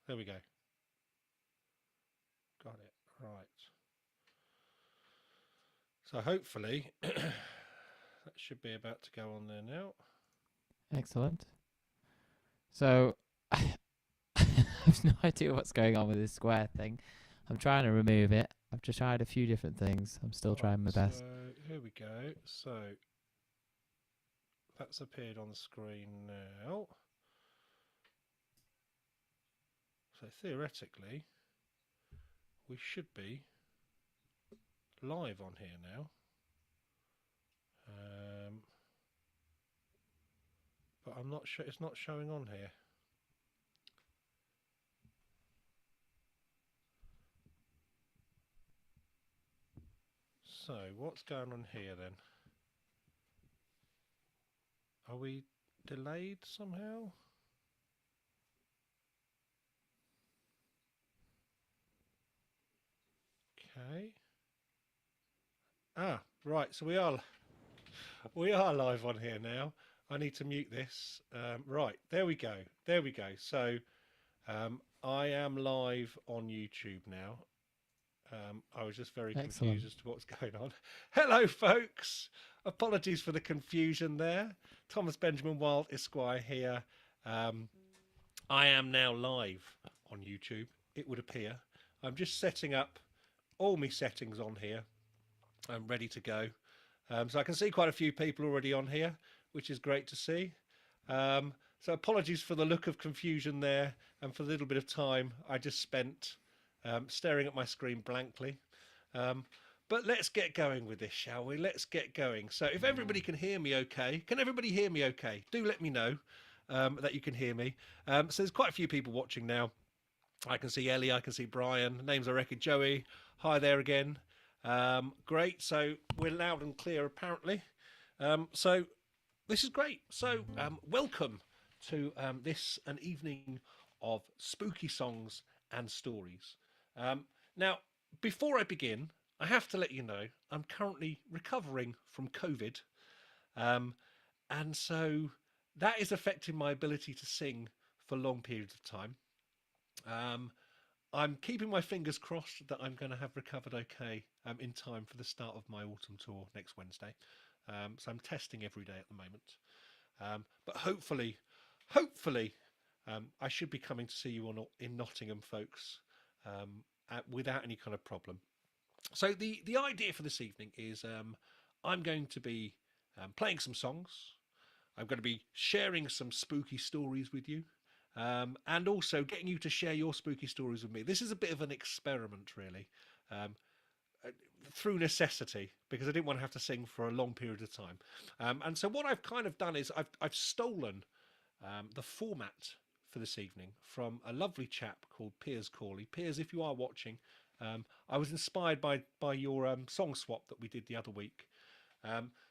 There we go. Got it. Right. So hopefully that should be about to go on there now. Excellent. So I have no idea what's going on with this square thing. I'm trying to remove it. I've just tried a few different things. I'm still trying my best. So here we go. So that's appeared on the screen now. So theoretically, we should be live on here now. But I'm not sure. It's not showing on here. So what's going on here then? Are we delayed somehow? Okay. Ah, right. So we are live on here now. I need to mute this. Right, there we go. There we go. So I am live on YouTube now. I was just very confused as to what's going on. Hello, folks. Apologies for the confusion there. Thomas Benjamin Wild, Esquire here. I am now live on YouTube, it would appear. I'm just setting up all my settings on here. I'm ready to go. So I can see quite a few people already on here, which is great to see. So apologies for the look of confusion there and for the little bit of time I just spent staring at my screen blankly. But let's get going with this, shall we? Let's get going. So if everybody can hear me okay, can everybody hear me okay? Do let me know that you can hear me. So there's quite a few people watching now. I can see Ellie, I can see Brian, names I reckon, Joey. Hi there again. Great, so we're loud and clear apparently. So this is great. So welcome to an evening of spooky songs and stories. Now, before I begin, I have to let you know I'm currently recovering from COVID. And so that is affecting my ability to sing for long periods of time. I'm keeping my fingers crossed that I'm going to have recovered okay in time for the start of my autumn tour next Wednesday. So I'm testing every day at the moment. But hopefully, I should be coming to see you in Nottingham, folks, without any kind of problem. So the idea for this evening is I'm going to be playing some songs. I'm going to be sharing some spooky stories with you. And also getting you to share your spooky stories with me. This is a bit of an experiment, really, through necessity, because I didn't want to have to sing for a long period of time. And so what I've kind of done is I've stolen the format for this evening from a lovely chap called Piers Corley. Piers, if you are watching, I was inspired by your song swap that we did the other week.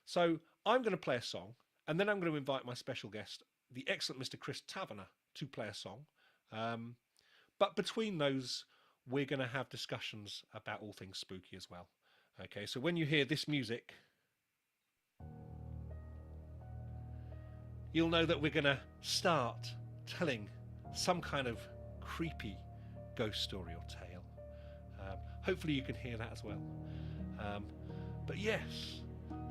So I'm going to play a song, and then I'm going to invite my special guest, the excellent Mr. Chris Tavener, to play a song. But between those, we're going to have discussions about all things spooky as well. Okay, so when you hear this music, you'll know that we're going to start telling some kind of creepy ghost story or tale. Hopefully you can hear that as well. But yes,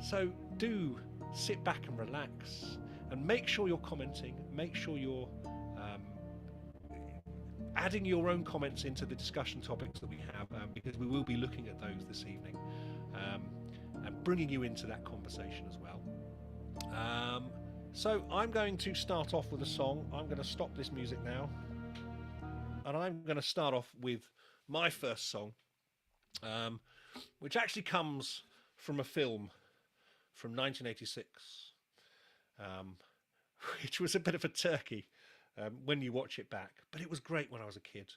so do sit back and relax and make sure you're commenting, make sure you're adding your own comments into the discussion topics that we have, because we will be looking at those this evening, and bringing you into that conversation as well. So I'm going to start off with a song. I'm going to stop this music now, and I'm going to start off with my first song, which actually comes from a film from 1986, which was a bit of a turkey when you watch it back, but it was great when I was a kid.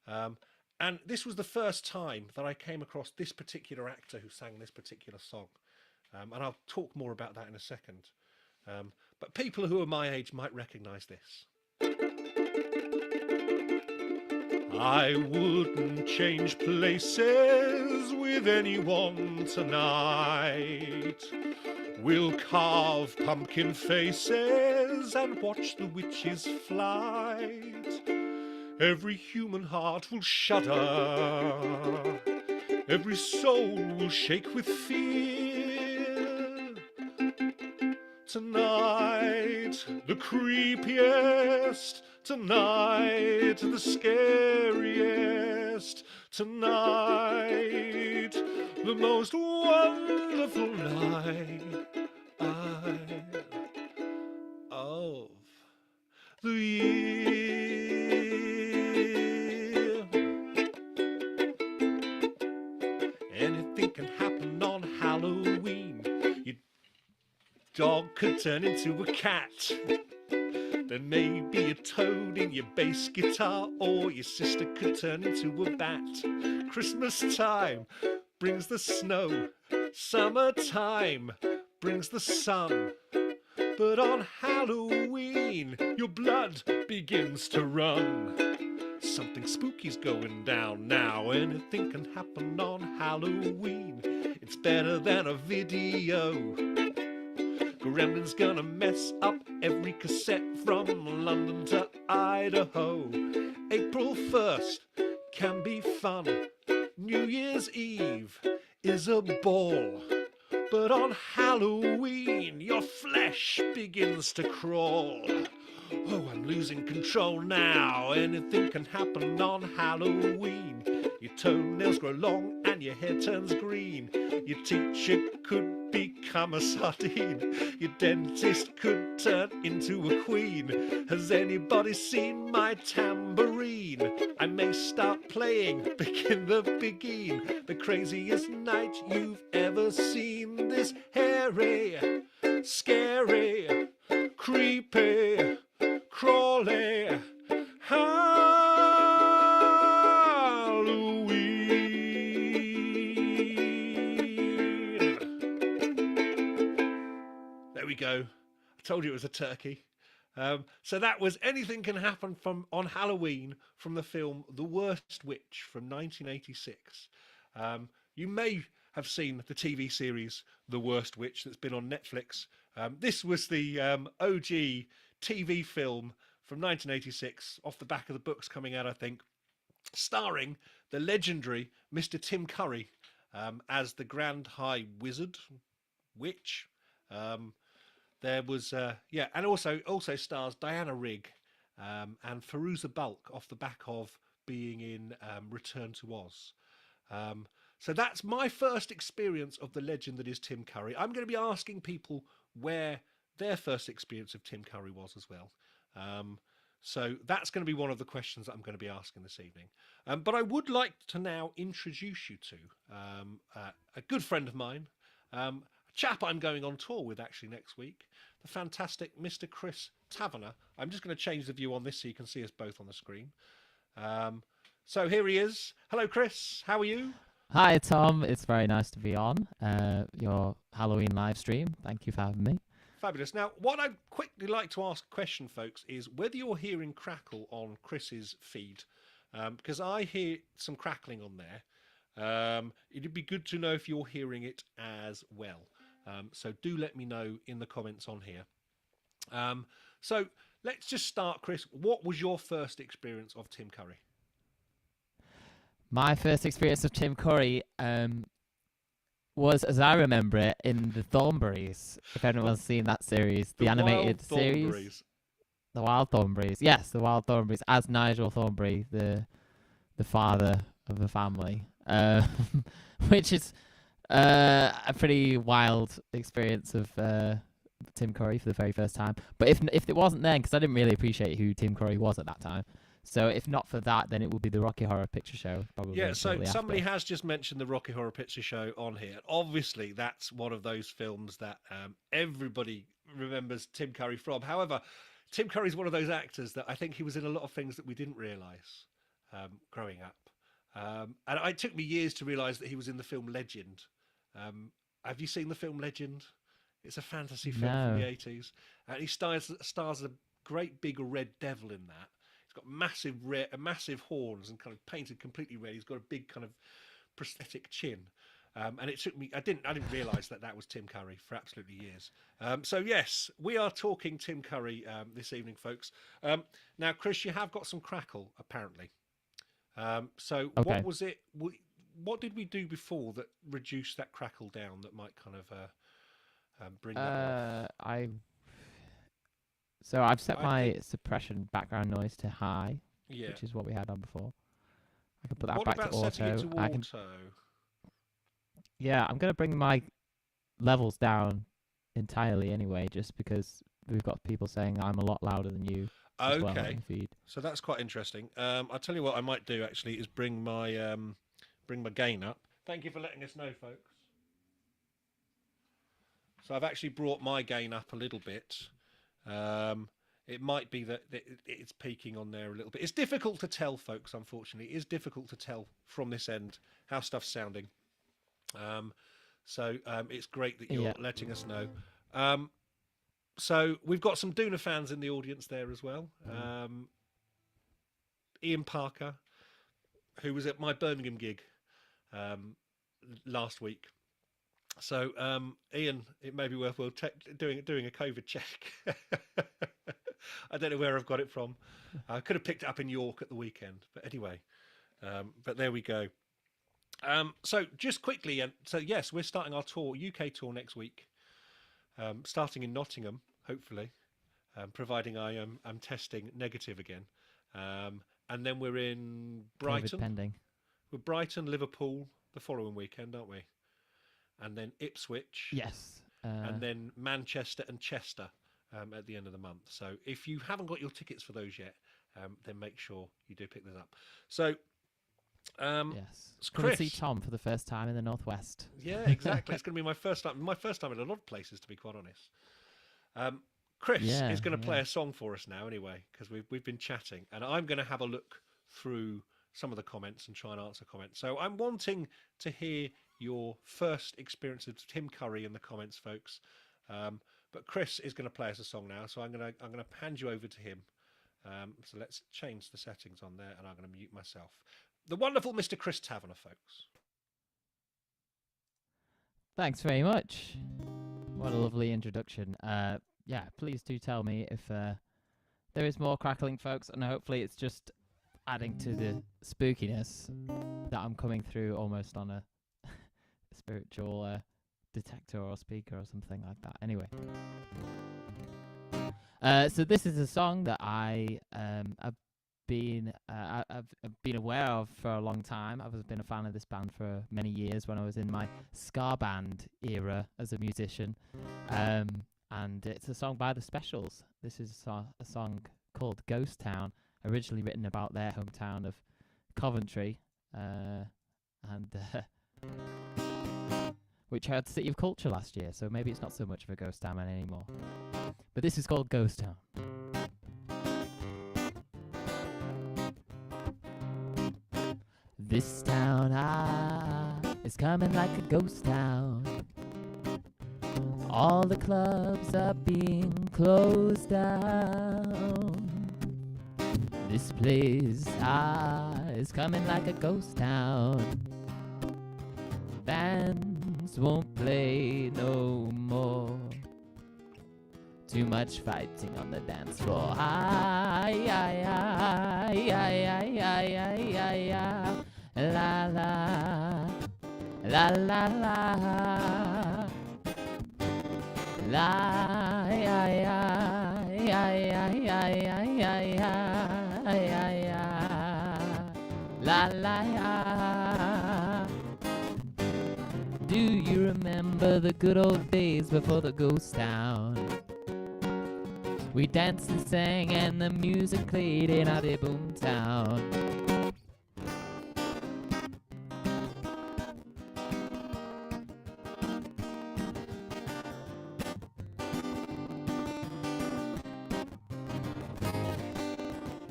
And this was the first time that I came across this particular actor who sang this particular song. And I'll talk more about that in a second. But people who are my age might recognise this. I wouldn't change places with anyone tonight. We'll carve pumpkin faces and watch the witch's flight. Every human heart will shudder. Every soul will shake with fear. Tonight, the creepiest. Tonight, the scariest. Tonight, the most wonderful night of the year. Anything can happen on Halloween. Your dog could turn into a cat. There may be a toad in your bass guitar, or your sister could turn into a bat. Christmas time brings the snow. Summertime brings the sun. But on Halloween, your blood begins to run. Something spooky's going down now. Anything can happen on Halloween. It's better than a video. Gremlin's gonna mess up every cassette from London to Idaho. April 1st can be fun. New Year's Eve is a ball. But on Halloween, your flesh begins to crawl. Oh, I'm losing control now. Anything can happen on Halloween. Your toenails grow long and your hair turns green. Your teacher could become a sardine. Your dentist could turn into a queen. Has anybody seen my tambourine? I may start playing, begin the begin. The craziest night you've ever seen. This hairy, scary, creepy, crawly Halloween. There we go. I told you it was a turkey. So that was Anything Can Happen on Halloween from the film The Worst Witch from 1986. You may have seen the TV series The Worst Witch that's been on Netflix. This was the OG TV film from 1986, off the back of the books coming out, I think, starring the legendary Mr. Tim Curry as the Grand High Wizard Witch. There was, and also stars Diana Rigg and Fairuza Balk off the back of being in Return to Oz. So that's my first experience of the legend that is Tim Curry. I'm going to be asking people where their first experience of Tim Curry was as well. So that's going to be one of the questions that I'm going to be asking this evening. But I would like to now introduce you to a good friend of mine, a chap I'm going on tour with actually next week, the fantastic Mr. Chris Tavener. I'm just going to change the view on this so you can see us both on the screen. So here he is. Hello, Chris. How are you? Hi, Tom. It's very nice to be on your Halloween live stream. Thank you for having me. Fabulous. Now, what I'd quickly like to ask a question, folks, is whether you're hearing crackle on Chris's feed, because I hear some crackling on there. It'd be good to know if you're hearing it as well. So do let me know in the comments on here. So let's just start, Chris. What was your first experience of Tim Curry? My first experience of Tim Curry was, as I remember it, in the Thornberrys. If anyone's seen that series, the animated series, the Wild Thornberrys. Yes, the Wild Thornberrys, as Nigel Thornberry, the father of the family, which is a pretty wild experience of Tim Curry for the very first time. But if it wasn't then, because I didn't really appreciate who Tim Curry was at that time. So if not for that, then it would be the Rocky Horror Picture Show. Probably. Yeah, so somebody has just mentioned the Rocky Horror Picture Show on here. Obviously, that's one of those films that everybody remembers Tim Curry from. However, Tim Curry's one of those actors that I think he was in a lot of things that we didn't realise growing up. And it took me years to realise that he was in the film Legend. Have you seen the film Legend? It's a fantasy film from the 80s. And he stars as a great big red devil in that. He's got massive horns and kind of painted completely red. He's got a big kind of prosthetic chin. And it took me. I didn't realise that was Tim Curry for absolutely years. So yes, we are talking Tim Curry this evening, folks. Now, Chris, you have got some crackle apparently. So Okay. what was it? What did we do before that reduced that crackle down? That might kind of bring that off. I've set I my think- suppression background noise to high, Yeah. which is what we had on before. I can put that What back about to auto. setting it to I can, auto? yeah, I'm gonna bring my levels down entirely anyway, just because we've got people saying I'm a lot louder than you as well Okay. in the feed. So that's quite interesting. I'll tell you what I might do actually is bring my gain up. Thank you for letting us know, folks. So I've actually brought my gain up a little bit. It might be that it's peaking on there a little bit. It's difficult to tell, folks, unfortunately. It is difficult to tell from this end how stuff's sounding. So it's great that you're letting us know. So we've got some Duna fans in the audience there as well. Ian Parker, who was at my Birmingham gig last week. So Ian, it may be worthwhile doing a COVID check. I don't know where I've got it from. I could have picked it up in York at the weekend, but anyway. But there we go. So just quickly, so yes, we're starting our tour, UK tour next week. Starting in Nottingham, hopefully, providing I'm testing negative again. And then we're in Brighton. COVID pending. We're Brighton, Liverpool the following weekend, aren't we? And then Ipswich. Yes. And then Manchester and Chester at the end of the month. So if you haven't got your tickets for those yet, then make sure you do pick those up. So, yes. Come Chris, and see Tom for the first time in the Northwest. Yeah, exactly. It's going to be my first time. My first time in a lot of places, to be quite honest. Chris is going to play a song for us now, anyway, because we've been chatting, and I'm going to have a look through some of the comments and try and answer comments. So I'm wanting to hear your first experience of Tim Curry in the comments, folks. But Chris is going to play us a song now, so I'm going to hand you over to him. So let's change the settings on there, and I'm going to mute myself. The wonderful Mr. Chris Tavener, folks. Thanks very much. What a lovely introduction. Yeah, please do tell me if there is more crackling, folks, and hopefully it's just adding to the spookiness that I'm coming through almost on a spiritual detector or speaker or something like that. Anyway. So this is a song that I've been aware of for a long time. I've been a fan of this band for many years when I was in my ska band era as a musician. And it's a song by The Specials. This is a song called Ghost Town, originally written about their hometown of Coventry, which had City of Culture last year, so maybe it's not so much of a ghost town anymore. But this is called Ghost Town. This town is coming like a ghost town. All the clubs are being closed down. This place is coming like a ghost town. Bands won't play no more. Too much fighting on the dance floor. La la la la la. La ya ya ya ya ya ya ya ya la la ya. Do you remember the good old days before the ghost town? We danced and sang and the music played in our boom town.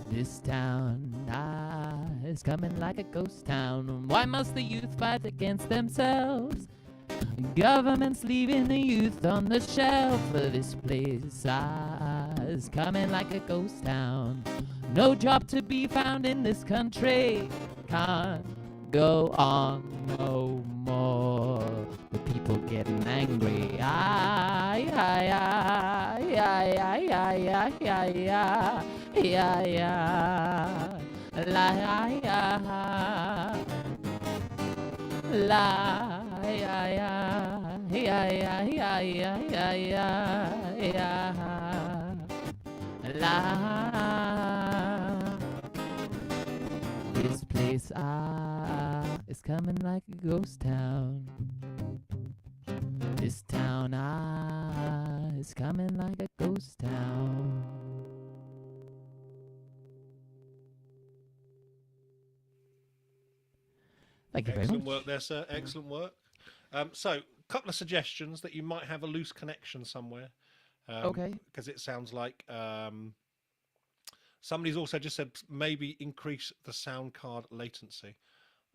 This town is coming like a ghost town. Why must the youth fight against themselves? Government's leaving the youth on the shelf. This place is coming like a ghost town. No job to be found in this country. Can't go on no more. with people getting angry. Ay, ay, ay, ay, ay, ay, ay, ay, ay, ay, ay, la, ay, ay, la, ay, ay, ay, ay, ay, ay, ay, ay, ay, la. This place is coming like a ghost town. This town is coming like a ghost town. Thank you very much. Excellent work there, sir. Excellent work. So, a couple of suggestions that you might have a loose connection somewhere. Okay. Because it sounds like somebody's also just said maybe increase the sound card latency.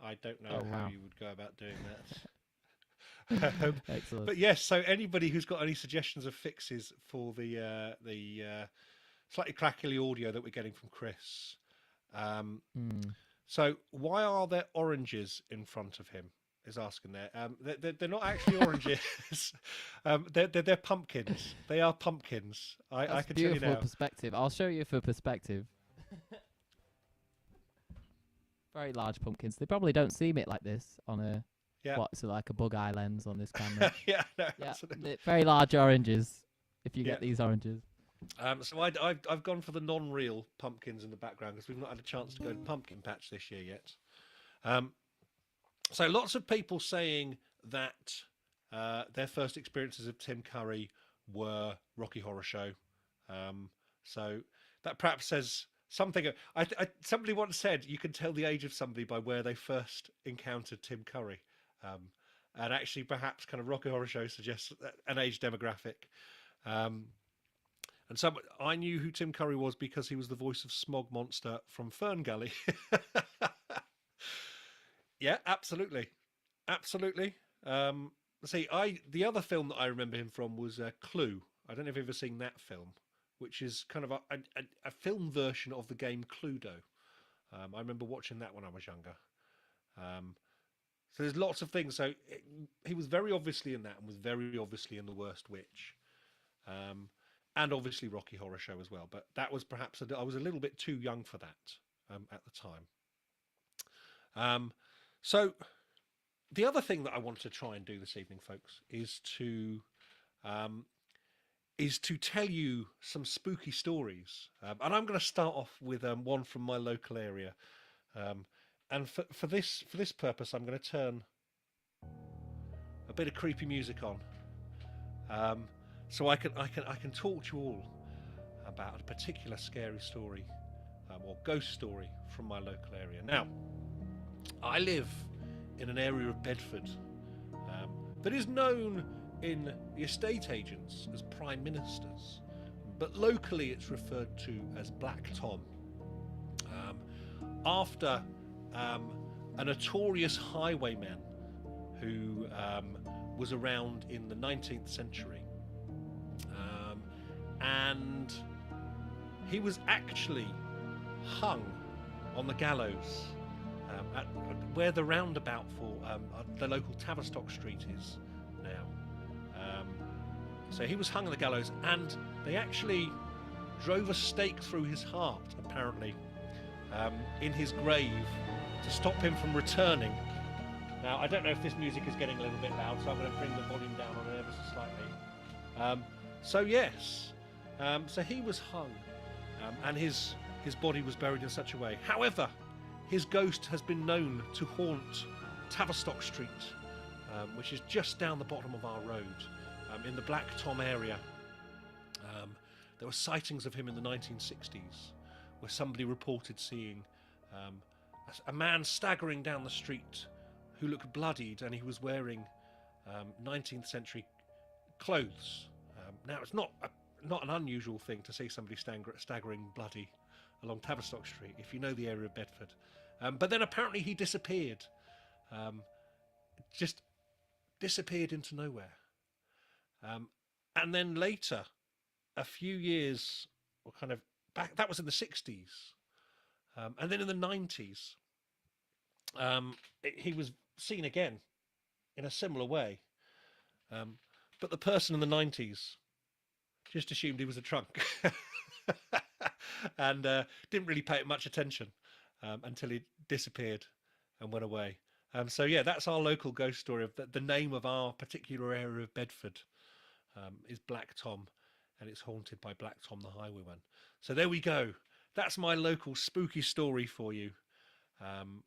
I don't know how you would go about doing that. Excellent. But yes, so anybody who's got any suggestions of fixes for the slightly crackly audio that we're getting from Chris. So why are there oranges in front of him? Is asking there. They're not actually oranges. They're pumpkins. They are pumpkins. I can tell you now. Beautiful perspective. I'll show you for perspective. Very large pumpkins. They probably don't seem it like this on a what's it like a bug eye lens on this camera. No, absolutely. Very large oranges. If you get these oranges. So I've gone for the non-real pumpkins in the background because we've not had a chance to go to Pumpkin Patch this year yet. So lots of people saying that their first experiences of Tim Curry were Rocky Horror Show. So that perhaps says something. Somebody once said you can tell the age of somebody by where they first encountered Tim Curry. And actually perhaps kind of Rocky Horror Show suggests an age demographic. And so I knew who Tim Curry was because he was the voice of Smog Monster from Fern Gully. Yeah, absolutely. Absolutely. The other film that I remember him from was Clue. I don't know if you've ever seen that film, which is kind of a film version of the game Cluedo. I remember watching that when I was younger. So there's lots of things. So he was very obviously in that and was very obviously in The Worst Witch. And obviously Rocky Horror Show as well. But that was perhaps, I was a little bit too young for that at the time. So the other thing that I wanted to try and do this evening, folks, is to tell you some spooky stories. And I'm going to start off with one from my local area. And for this purpose, I'm going to turn a bit of creepy music on. So I can talk to you all about a particular scary story or ghost story from my local area. Now, I live in an area of Bedford that is known in the estate agents as prime ministers, but locally it's referred to as Black Tom, after a notorious highwayman who was around in the 19th century. And he was actually hung on the gallows at where the roundabout for the local Tavistock Street is now. So he was hung on the gallows, and they actually drove a stake through his heart, apparently, in his grave to stop him from returning. Now, I don't know if this music is getting a little bit loud, so I'm going to bring the volume down on it ever so slightly. So yes. So he was hung, and his body was buried in such a way. However, his ghost has been known to haunt Tavistock Street, which is just down the bottom of our road, in the Black Tom area. There were sightings of him in the 1960s, where somebody reported seeing a man staggering down the street who looked bloodied, and he was wearing 19th century clothes. Now, it's not an unusual thing to see somebody staggering bloody along Tavistock Street, if you know the area of Bedford. But then apparently he disappeared. Just disappeared into nowhere. And then later, a few years, or kind of back, that was in the 60s. And then in the 90s, he was seen again in a similar way. But the person in the 90s just assumed he was a trunk and didn't really pay it much attention until he disappeared and went away. So yeah, that's our local ghost story. Of the name of our particular area of Bedford is Black Tom, and it's haunted by Black Tom the Highwayman. So there we go. That's my local spooky story for you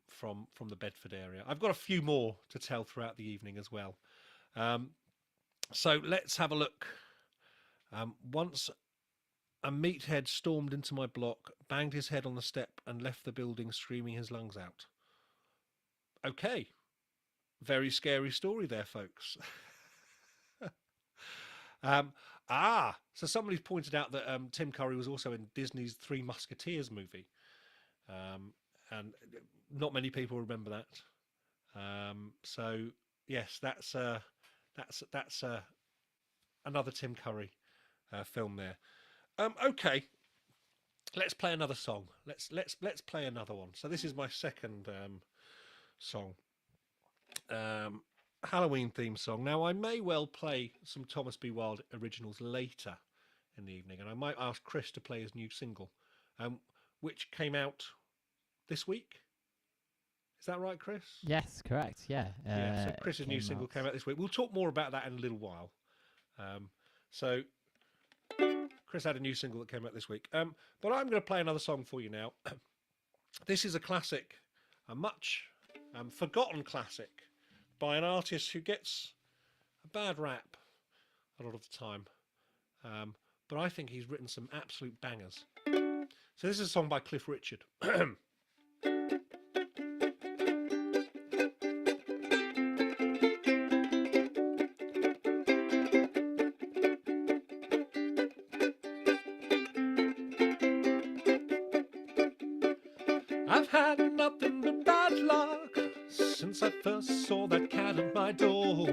from the Bedford area. I've got a few more to tell throughout the evening as well. So let's have a look. Once a meathead stormed into my block, banged his head on the step, and left the building screaming his lungs out. Okay. Very scary story there, folks. So somebody's pointed out that Tim Curry was also in Disney's Three Musketeers movie. And not many people remember that. So yes, that's another Tim Curry film there. Okay, let's play another song. Let's play another one. So this is my second song, Halloween theme song. Now I may well play some Thomas B. Wilde originals later in the evening, and I might ask Chris to play his new single, which came out this week. Is that right, Chris? Yes, correct. Yeah. So Chris's new single came out this week. We'll talk more about that in a little while. So Chris had a new single that came out this week. But I'm going to play another song for you now. This is a classic, a much forgotten classic by an artist who gets a bad rap a lot of the time. But I think he's written some absolute bangers. So this is a song by Cliff Richard. I've had nothing but bad luck since I first saw that cat at my door.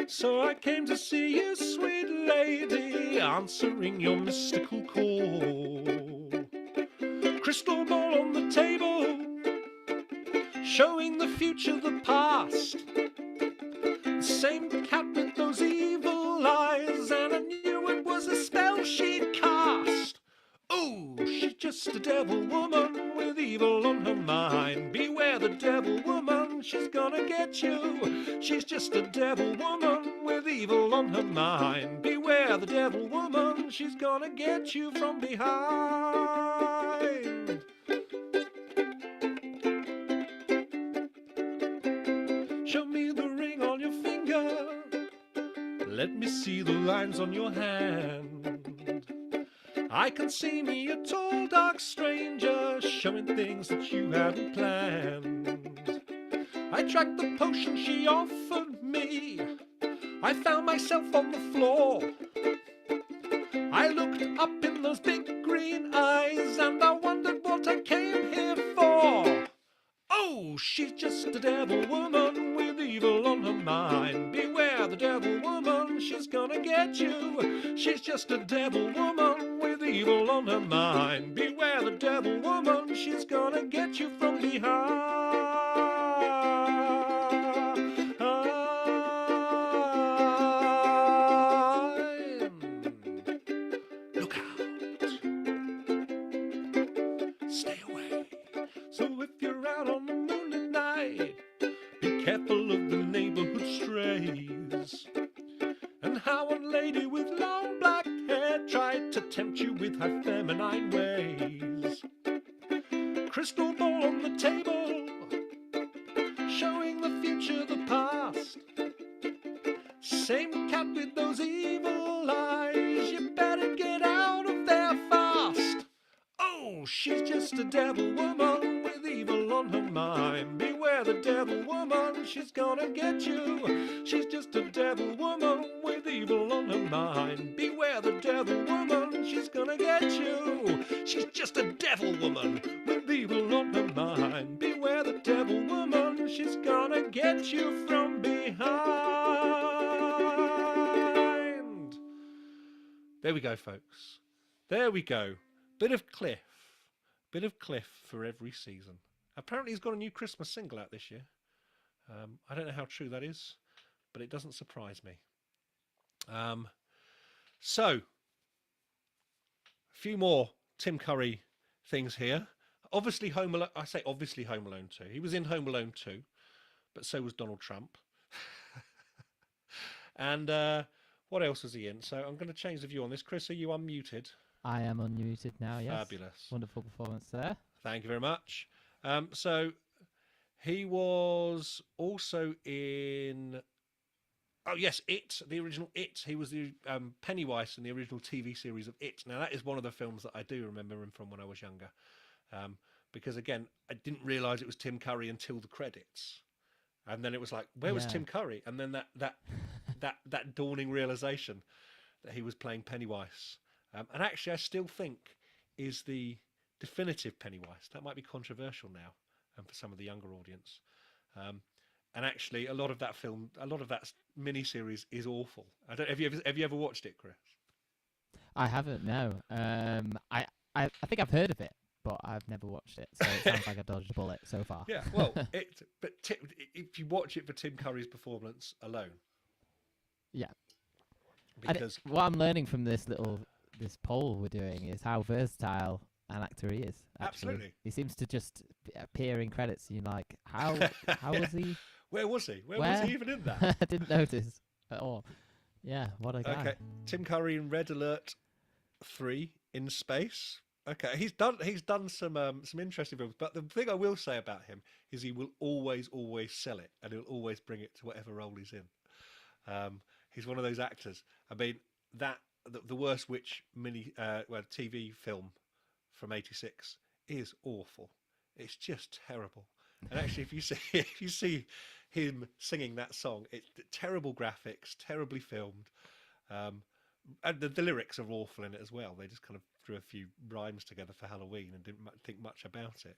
So I came to see you, sweet lady, answering your mystical call. Crystal ball on the table, showing the future, the past. The same cat with those evil eyes, and I knew it was a spell she'd cast. Oh, she's just a devil woman with evil on her mind. Beware the devil woman, she's gonna get you. She's just a devil woman with evil on her mind. Beware the devil woman, she's gonna get you from behind. Show me the ring on your finger, let me see the lines on your hand. I can see me a tall dark stranger showing things that you hadn't planned. I drank the potion she offered me, I found myself on the floor. I looked up in those big green eyes and I wondered what I came here for. Oh, she's just a devil woman with evil on her mind. Beware the devil woman, she's gonna get you. She's just a devil woman with evil on her mind. Beware the devil woman, she's gonna get you from behind. Look out. Stay away. So if you're out on the moon at night, be careful of the neighborhood strays. And how one lady with long black hair tried to tempt you with her feminine ways. Crystal ball on the table, showing the future, the past. Same cat with those evil eyes, you better get out of there fast. Oh, she's just a devil woman with evil on her mind. Beware the devil woman, she's gonna get you. She's just a devil woman with evil on her mind. Beware the devil woman, she's gonna get you. She's just a devil woman with evil on her mind. Beware the devil woman, she's gonna get you from behind. There we go, folks. There we go. Bit of Cliff for every season. Apparently he's got a new Christmas single out this year. I don't know how true that is, but it doesn't surprise me. So, a few more Tim Curry things here. Obviously, Home Alone. I say obviously Home Alone 2. He was in Home Alone 2, but so was Donald Trump. And what else was he in? So I'm going to change the view on this. Chris, are you unmuted? I am unmuted now, yes. Fabulous. Wonderful performance there. Thank you very much. So he was also in... Oh, yes, It, the original It. He was the Pennywise in the original TV series of It. Now, that is one of the films that I do remember him from when I was younger. Because, again, I didn't realise it was Tim Curry until the credits. And then it was like, where was Tim Curry? And then that dawning realisation that he was playing Pennywise. And actually, I still think is the definitive Pennywise. That might be controversial now for some of the younger audience. And actually, a lot of that film, a lot of that miniseries is awful. Have you ever watched it, Chris? I haven't. No. I think I've heard of it, but I've never watched it. So it sounds like I dodged a bullet so far. Yeah. Well, if you watch it for Tim Curry's performance alone. Yeah. Because what I'm learning from this poll we're doing is how versatile an actor he is. Actually. Absolutely. He seems to just appear in credits. And you're like, how was he? Where was he? Where was he even in that? I didn't notice at all. Yeah, what a guy. Okay, Tim Curry in Red Alert 3 in Space. Okay, he's done some interesting films, but the thing I will say about him is he will always sell it, and he'll always bring it to whatever role he's in. He's one of those actors. I mean, the Worst Witch TV film from '86 is awful. It's just terrible. And actually, if you see him singing that song, it's terrible graphics, terribly filmed, and the lyrics are awful in it as well. They just kind of threw a few rhymes together for Halloween and didn't think much about it.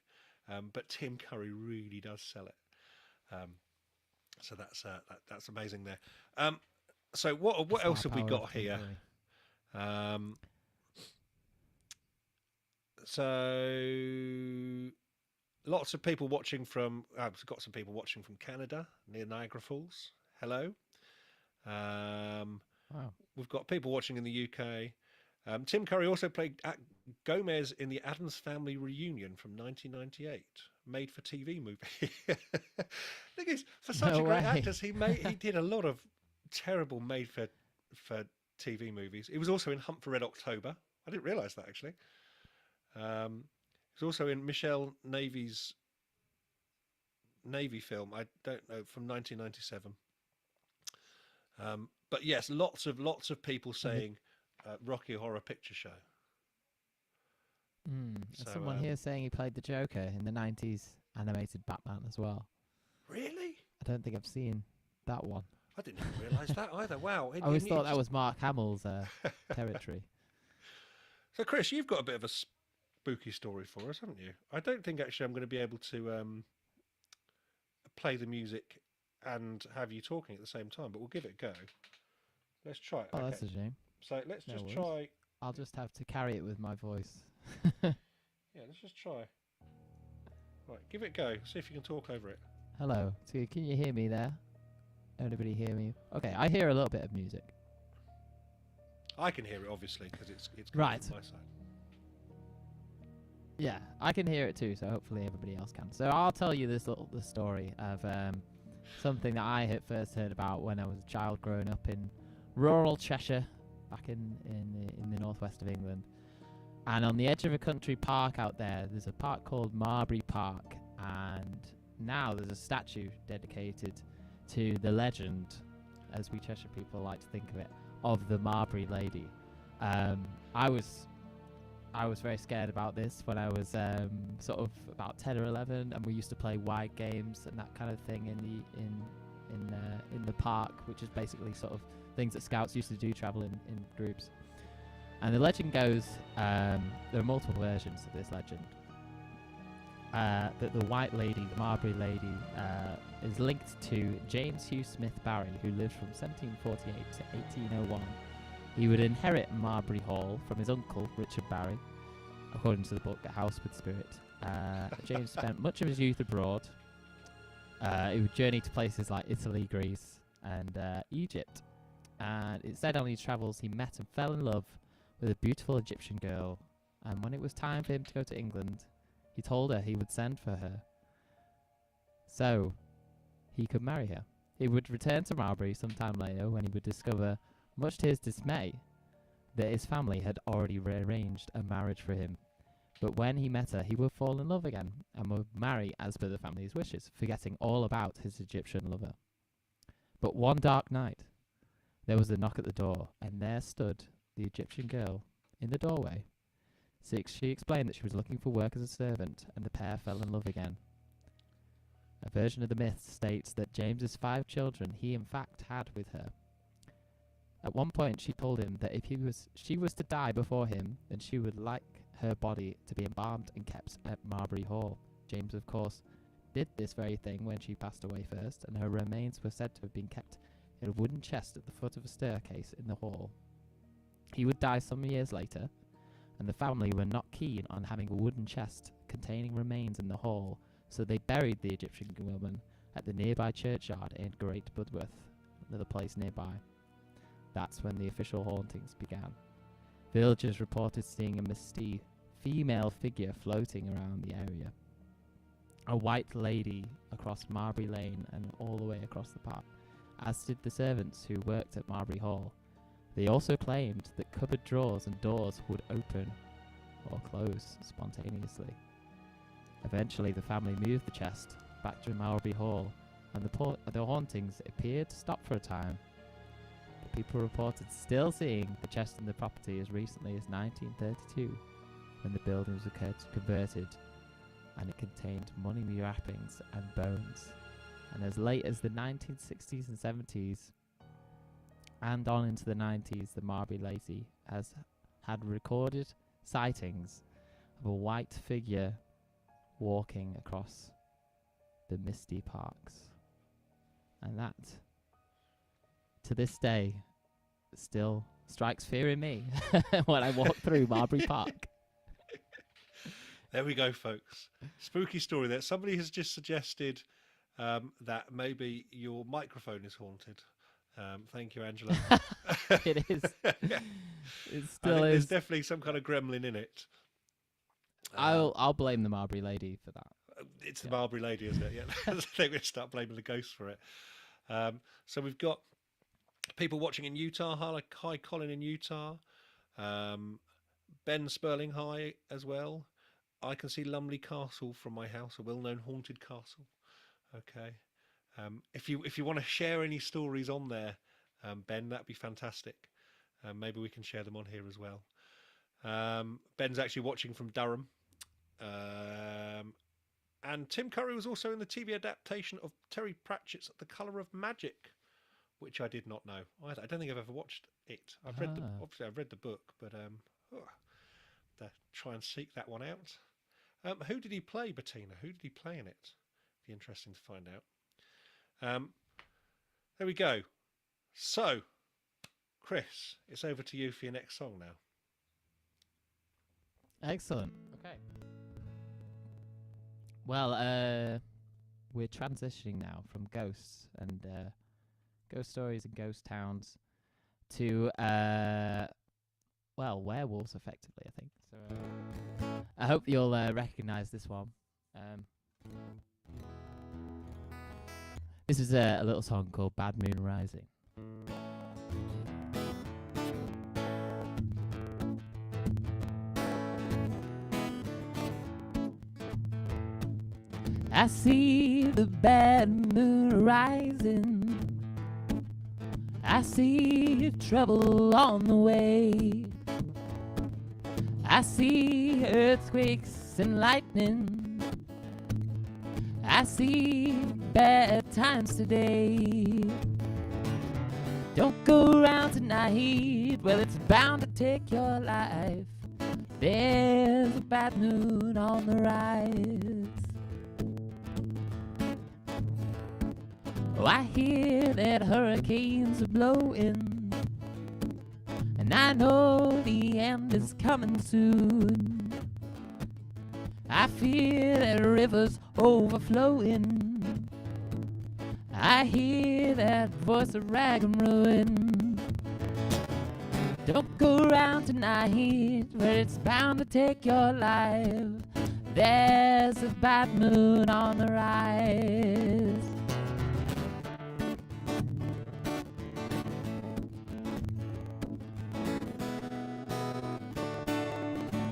But Tim Curry really does sell it. So that's amazing there. So what else have we got here? So lots of people watching from. We've got some people watching from Canada near Niagara Falls. Hello. Wow. We've got people watching in the UK. Tim Curry also played Gomez in the Addams Family Reunion from 1998, made-for-TV movie. Thing is, for such a great actor, he did a lot of terrible made-for-TV movies. He was also in Hunt for Red October. I didn't realise that, actually. He was also in Michelle Navy's Navy film, I don't know, from 1997. But yes, lots of people saying Rocky Horror Picture Show. So, someone here saying he played the Joker in the 90s animated Batman as well. Really? I don't think I've seen that one. I didn't even realise that either. Wow. I always thought that was Mark Hamill's territory. So, Chris, you've got a bit of a spooky story for us, haven't you? I don't think actually I'm going to be able to play the music and have you talking at the same time, but we'll give it a go. Let's try it. Oh, okay. That's a shame. So let's just try. I'll just have to carry it with my voice. Yeah, let's just try. Right, give it a go. See if you can talk over it. Hello. So can you hear me there? Anybody hear me? Okay, I hear a little bit of music. I can hear it obviously because it's right from my side. Yeah, I can hear it too, so hopefully everybody else can. So I'll tell you the story of something that I had first heard about when I was a child growing up in rural Cheshire, back in the northwest of England. And on the edge of a country park out there's a park called Marbury Park, and now there's a statue dedicated to the legend, as we Cheshire people like to think of it, of the Marbury Lady. I was very scared about this when I was sort of about 10 or 11, and we used to play wide games and that kind of thing in the park, which is basically sort of things that scouts used to do, travel in groups. And the legend goes, there are multiple versions of this legend, that the White Lady, the Marbury Lady, is linked to James Hugh Smith Barry, who lived from 1748 to 1801. He would inherit Marbury Hall from his uncle, Richard Barry, according to the book A House with Spirit. James spent much of his youth abroad. He would journey to places like Italy, Greece, and Egypt. And it said on his travels he met and fell in love with a beautiful Egyptian girl. And when it was time for him to go to England, he told her he would send for her so he could marry her. He would return to Marbury sometime later when he would discover, much to his dismay, that his family had already rearranged a marriage for him. But when he met her, he would fall in love again and would marry as per the family's wishes, forgetting all about his Egyptian lover. But one dark night, there was a knock at the door, and there stood the Egyptian girl in the doorway. She explained that she was looking for work as a servant, and the pair fell in love again. A version of the myth states that James's 5 children he in fact had with her. At one point she told him that if she was to die before him, then she would like her body to be embalmed and kept at Marbury Hall. James, of course, did this very thing when she passed away first, and her remains were said to have been kept in a wooden chest at the foot of a staircase in the hall. He would die some years later, and the family were not keen on having a wooden chest containing remains in the hall, so they buried the Egyptian woman at the nearby churchyard in Great Budworth, another place nearby. That's when the official hauntings began. Villagers reported seeing a misty female figure floating around the area. A white lady across Marbury Lane and all the way across the park, as did the servants who worked at Marbury Hall. They also claimed that cupboard drawers and doors would open or close spontaneously. Eventually, the family moved the chest back to Marbury Hall, and the hauntings appeared to stop for a time. But people reported still seeing the chest in the property as recently as 1932, when the building was converted, and it contained money wrappings and bones. And as late as the 1960s and 70s, and on into the 90s, the Marbury lady had recorded sightings of a white figure walking across the misty parks. And that, to this day, still strikes fear in me when I walk through Marbury Park. There we go, folks. Spooky story there. Somebody has just suggested that maybe your microphone is haunted. Thank you, Angela. It is. It still is. There's definitely some kind of gremlin in it. I'll blame the Marbury lady for that. It's the Marbury lady, isn't it? Yeah. I think we'll start blaming the ghost for it. So we've got people watching in Utah. Hi, Colin in Utah. Ben Sperling, hi as well. I can see Lumley Castle from my house, a well-known haunted castle. Okay. If you want to share any stories on there, Ben, that'd be fantastic. Maybe we can share them on here as well. Ben's actually watching from Durham. And Tim Curry was also in the TV adaptation of Terry Pratchett's The Colour of Magic, which I did not know. I don't think I've ever watched it. I've read the book, but to try and seek that one out. Who did he play, Bettina? Who did he play in it? Be interesting to find out. There we go. So, Chris, it's over to you for your next song now. Excellent. Okay. Well, we're transitioning now from ghosts and ghost stories and ghost towns to werewolves, effectively, I think. So I hope you'll recognise this one. This is a little song called Bad Moon Rising. I see the bad moon rising. I see trouble on the way. I see earthquakes and lightning. I see bad times today. Don't go around tonight, well, it's bound to take your life. There's a bad moon on the rise. Oh, I hear that hurricanes are blowing, and I know the end is coming soon. I fear that rivers overflowing. I hear that voice of rag and ruin. Don't go around tonight, where it's bound to take your life. There's a bad moon on the rise.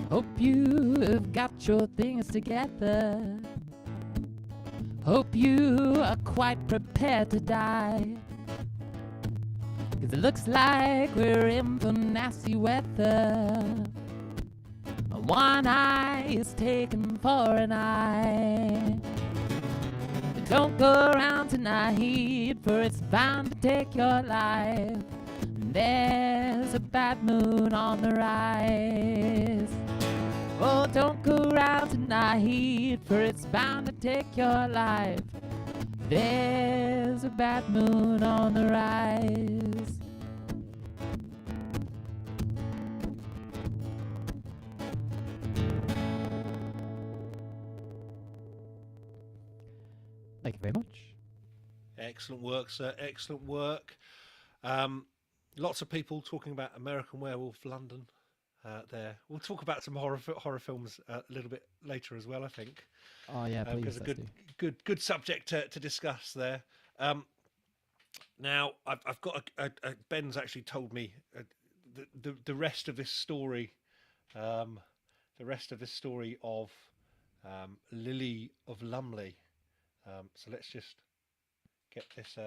Hope you have got your things together. Hope you are quite prepared to die. 'Cause it looks like we're in for nasty weather. One eye is taken for an eye. Don't go around tonight, for it's bound to take your life. There's a bad moon on the rise. Oh, don't go around tonight, for it's bound to take your life. There's a bad moon on the rise. Thank you very much. Excellent work, sir. Excellent work. Lots of people talking about American Werewolf London. There, we'll talk about some horror films a little bit later as well, I think. Oh yeah, please. Because a good subject to discuss there. Now I've got Ben's actually told me the rest of this story, the rest of this story of Lily of Lumley. So let's just get this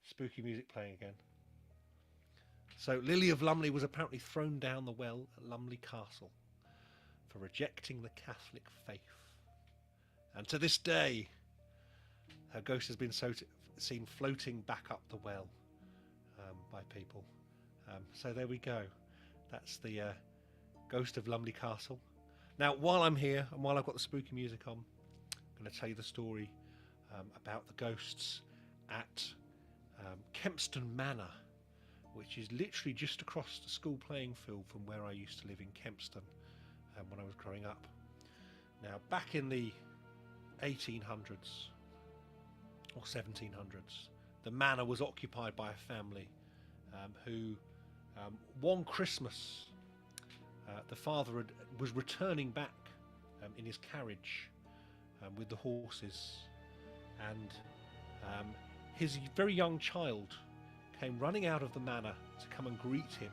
spooky music playing again. So Lily of Lumley was apparently thrown down the well at Lumley Castle for rejecting the Catholic faith. And to this day, her ghost has been seen floating back up the well by people. So there we go. That's the ghost of Lumley Castle. Now, while I'm here and while I've got the spooky music on, I'm going to tell you the story about the ghosts at Kempston Manor, which is literally just across the school playing field from where I used to live in Kempston when I was growing up. Now, back in the 1800s or 1700s, the manor was occupied by a family who, one Christmas, the father was returning back in his carriage with the horses, and his very young child came running out of the manor to come and greet him,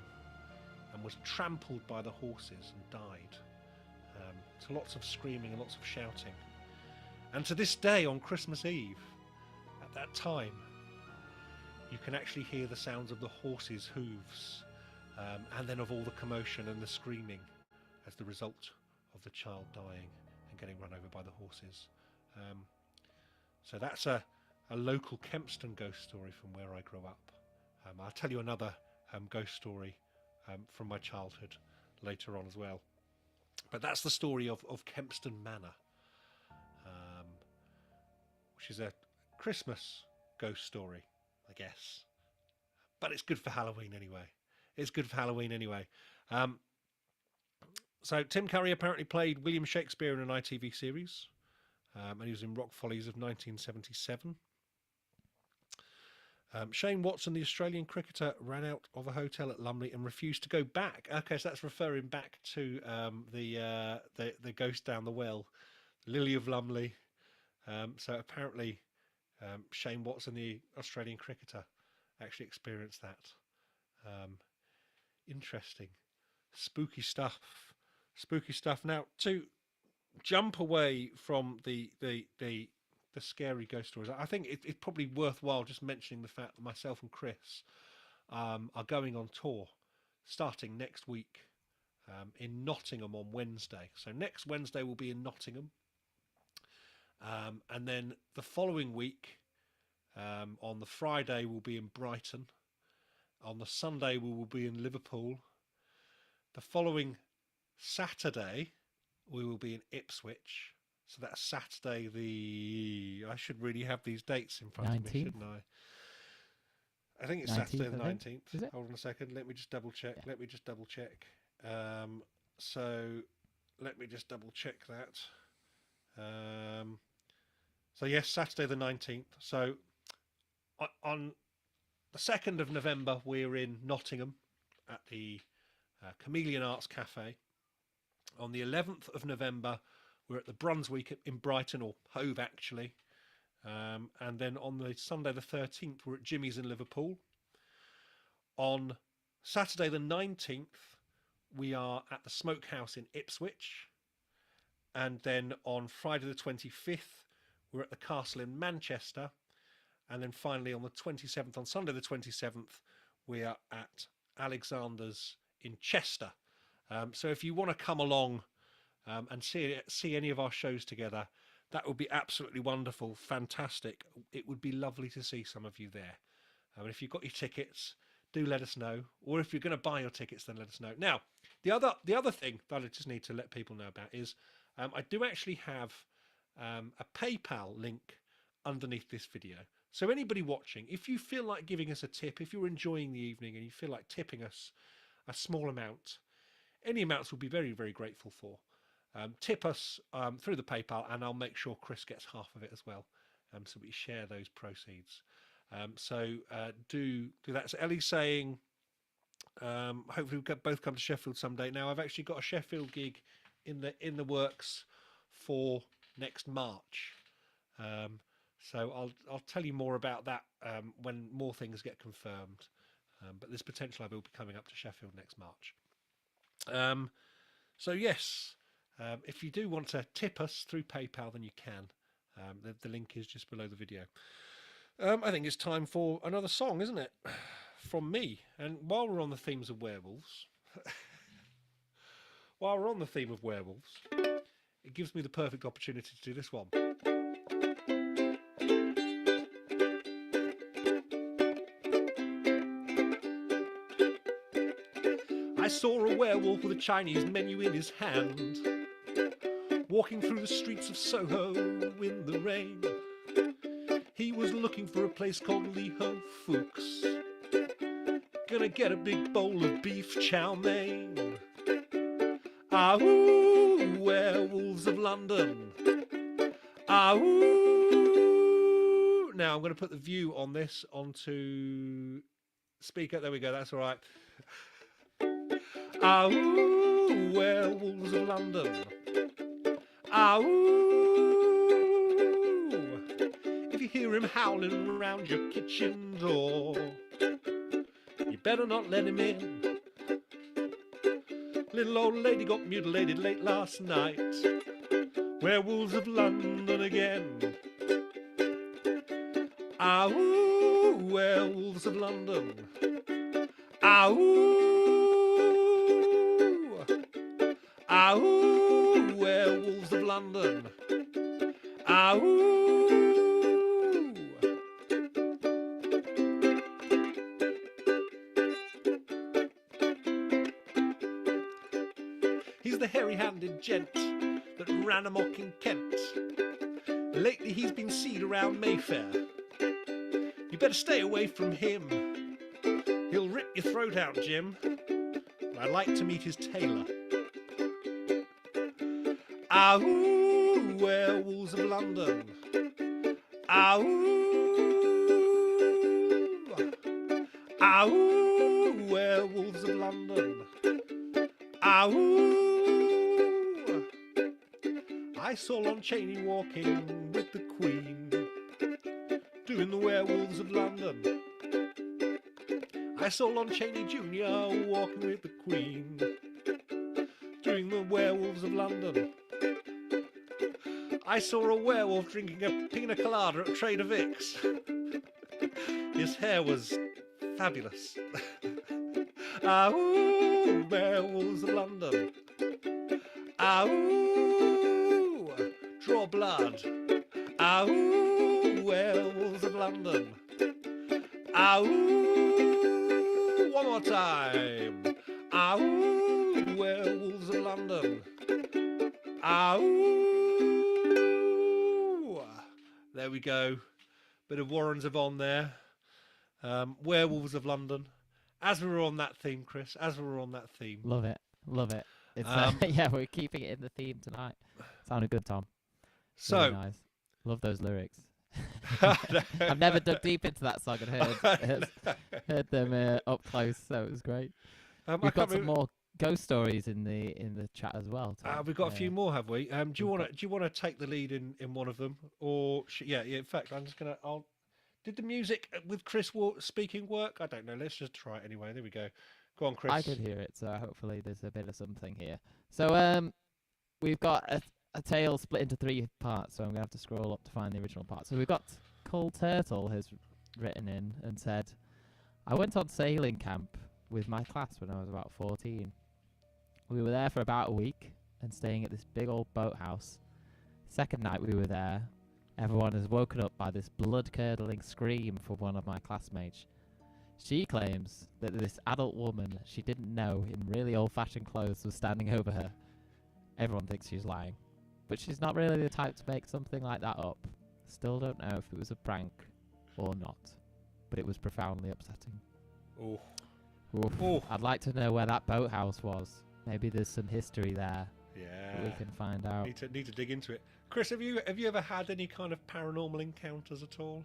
and was trampled by the horses and died. So lots of screaming and lots of shouting. And to this day, on Christmas Eve, at that time, you can actually hear the sounds of the horses' hooves, and then of all the commotion and the screaming as the result of the child dying and getting run over by the horses. So that's a local Kempston ghost story from where I grew up. I'll tell you another ghost story from my childhood later on as well. But that's the story of Kempston Manor, which is a Christmas ghost story, I guess. But it's good for Halloween anyway. It's good for Halloween anyway. So Tim Curry apparently played William Shakespeare in an ITV series, and he was in Rock Follies of 1977. Shane Watson, the Australian cricketer, ran out of a hotel at Lumley and refused to go back. Okay, so that's referring back to the ghost down the well, Lily of Lumley. So apparently, Shane Watson, the Australian cricketer, actually experienced that. Interesting, spooky stuff. Spooky stuff. Now, to jump away from the scary ghost stories, I think it's probably worthwhile just mentioning the fact that myself and Chris are going on tour starting next week in Nottingham on Wednesday. So next Wednesday we'll be in Nottingham, and then the following week on the Friday we'll be in Brighton. On the Sunday we will be in Liverpool. The following Saturday we will be in Ipswich. So that's Saturday I should really have these dates in front 19th? Of me, shouldn't I? I think it's 19th, Saturday the 19th. Hold on a second. Let me just double check. So let me just double check that. So yes, Saturday the 19th. So on the 2nd of November, we're in Nottingham at the Chameleon Arts Cafe. On the 11th of November, we're at the Brunswick in Brighton, or Hove actually. And then on the Sunday the 13th, we're at Jimmy's in Liverpool. On Saturday the 19th, we are at the Smokehouse in Ipswich. And then on Friday the 25th, we're at the Castle in Manchester. And then finally on the 27th, on Sunday the 27th, we are at Alexander's in Chester. So if you want to come along and see any of our shows together, that would be absolutely wonderful, fantastic. It would be lovely to see some of you there. And if you've got your tickets, do let us know. Or if you're going to buy your tickets, then let us know. Now, the other thing that I just need to let people know about is I do actually have a PayPal link underneath this video. So anybody watching, if you feel like giving us a tip, if you're enjoying the evening and you feel like tipping us a small amount, any amounts we'll be very, very grateful for. Tip us through the PayPal, and I'll make sure Chris gets half of it as well, so we share those proceeds. So do that. So Ellie's saying, hopefully we'll both come to Sheffield someday. Now I've actually got a Sheffield gig in the works for next March. So I'll tell you more about that when more things get confirmed. But there's potential I will be coming up to Sheffield next March. So yes, if you do want to tip us through PayPal, then you can. The link is just below the video. I think it's time for another song, isn't it? From me. And while we're on the themes of werewolves, it gives me the perfect opportunity to do this one. I saw a werewolf with a Chinese menu in his hand, walking through the streets of Soho in the rain. He was looking for a place called Lee Ho Fook's. Gonna get a big bowl of beef chow mein. Ah, ooh, Werewolves of London. Ah, ooh. Now I'm going to put the view on this onto speaker. There we go. That's all right. Ah, ooh, Werewolves of London. Ah, ooh. If you hear him howling around your kitchen door, you better not let him in. Little old lady got mutilated late last night. Werewolves of London again. Ah, ooh, Werewolves of London. Ah, ooh. Ah, ooh, Werewolves of London. Ah, ooh. He's the hairy-handed gent that ran amok in Kent. Lately he's been seen around Mayfair. You better stay away from him. He'll rip your throat out, Jim. But I'd like to meet his tailor. Ah, ooh, Werewolves of London. Ah, ooh. Ah, ooh, Werewolves of London. Ah, ooh. I saw Lon Chaney walking with the Queen, doing the Werewolves of London. I saw Lon Chaney Jr. walking with the Queen, doing the Werewolves of London. I saw a werewolf drinking a pina colada at Trader Vic's. His hair was fabulous. Ah, ooh, Werewolves of London. Ah, ooh, draw blood. Ah, ooh, Werewolves of London. Ah, ooh, one more time. Ah, ooh, Werewolves of London. Ah, ooh. There we go. Bit of Warrens of On there. Werewolves of London. As we were on that theme, Chris, as we were on that theme. Love it. Love it. It's yeah, we're keeping it in the theme tonight. Sounded good, Tom. So really nice. Love those lyrics. I've never dug deep into that song and heard them up close, so it was great. I We've got can't some remember. more ghost stories in the chat as well, Tom. We've got a few more, have we? Do you we've want got- to take the lead in one of them, or yeah, yeah? In fact, I'm just gonna. I'll. Did the music with Chris speaking work? I don't know. Let's just try it anyway. There we go. Go on, Chris. I could hear it, so hopefully there's a bit of something here. So we've got a tale split into 3 parts, so I'm gonna have to scroll up to find the original part. So we've got Cold Turtle has written in and said, I went on sailing camp with my class when I was about 14. We were there for about a week and staying at this big old boathouse. Second night we were there, everyone is woken up by this blood-curdling scream from one of my classmates. She claims that this adult woman she didn't know in really old-fashioned clothes was standing over her. Everyone thinks she's lying, but she's not really the type to make something like that up. Still don't know if it was a prank or not, but it was profoundly upsetting. Oh. Oof. Oh. I'd like to know where that boathouse was. Maybe there's some history there Yeah. that we can find out. Need to dig into it. Chris, have you ever had any kind of paranormal encounters at all?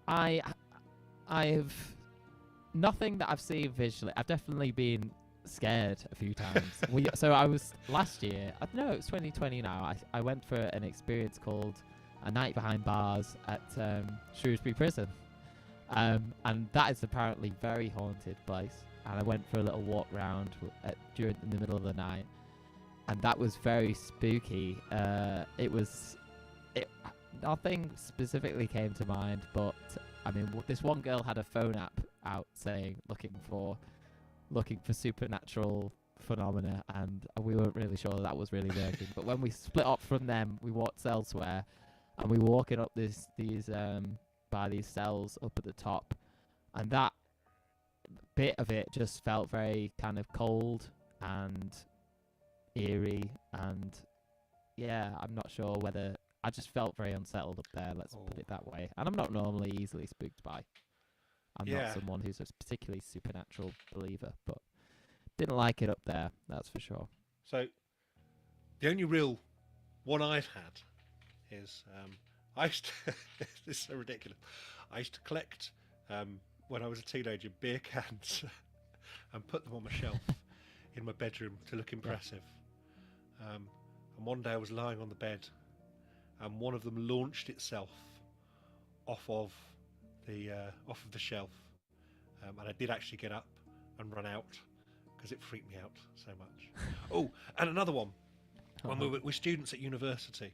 I've nothing that I've seen visually. I've definitely been scared a few times. So I was last year. I don't know. It's 2020 now. I went for an experience called A Night Behind Bars at Shrewsbury Prison, and that is apparently very haunted place. And I went for a little walk round in the middle of the night, and that was very spooky. Nothing specifically came to mind, but I mean, this one girl had a phone app out saying looking for supernatural phenomena, and we weren't really sure that was really working. But when we split up from them, we walked elsewhere, and we were walking up these by these cells up at the top, and that bit of it just felt very kind of cold and eerie, and yeah, I'm not sure whether I just felt very unsettled up there, let's put it that way. And I'm not normally easily spooked by. I'm not someone who's a particularly supernatural believer, but didn't like it up there, that's for sure. So the only real one I've had is I used to this is so ridiculous. I used to collect when I was a teenager beer cans and put them on my shelf in my bedroom to look impressive. And one day I was lying on the bed, and one of them launched itself off of the shelf, and I did actually get up and run out because it freaked me out so much. Oh, and another one. When we were students at university,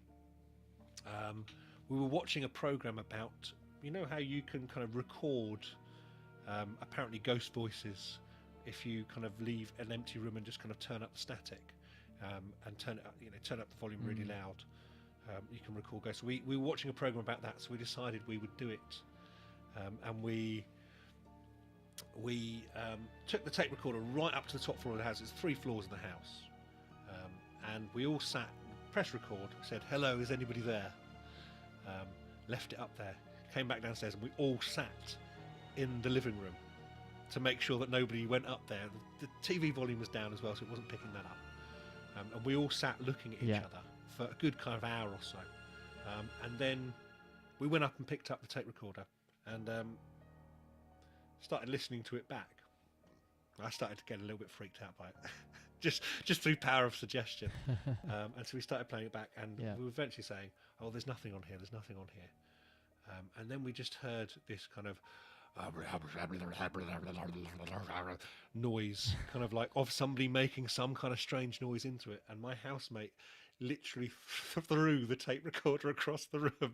we were watching a program about, you know, how you can kind of record apparently ghost voices if you kind of leave an empty room and just kind of turn up the static and turn up the volume really loud. You can record ghosts. We were watching a program about that, so we decided we would do it, and we took the tape recorder right up to the top floor of the house. There's 3 floors in the house, and we all sat, press record, said hello, is anybody there? Left it up there, came back downstairs, and we all sat in the living room to make sure that nobody went up there. The TV volume was down as well, so it wasn't picking that up, and we all sat looking at each other for a good kind of hour or so, and then we went up and picked up the tape recorder and started listening to it back. I started to get a little bit freaked out by it, just through power of suggestion, and so we started playing it back, and we were eventually saying, "Oh, there's nothing on here. There's nothing on here," and then we just heard this kind of noise, kind of like of somebody making some kind of strange noise into it, and my housemate literally threw the tape recorder across the room,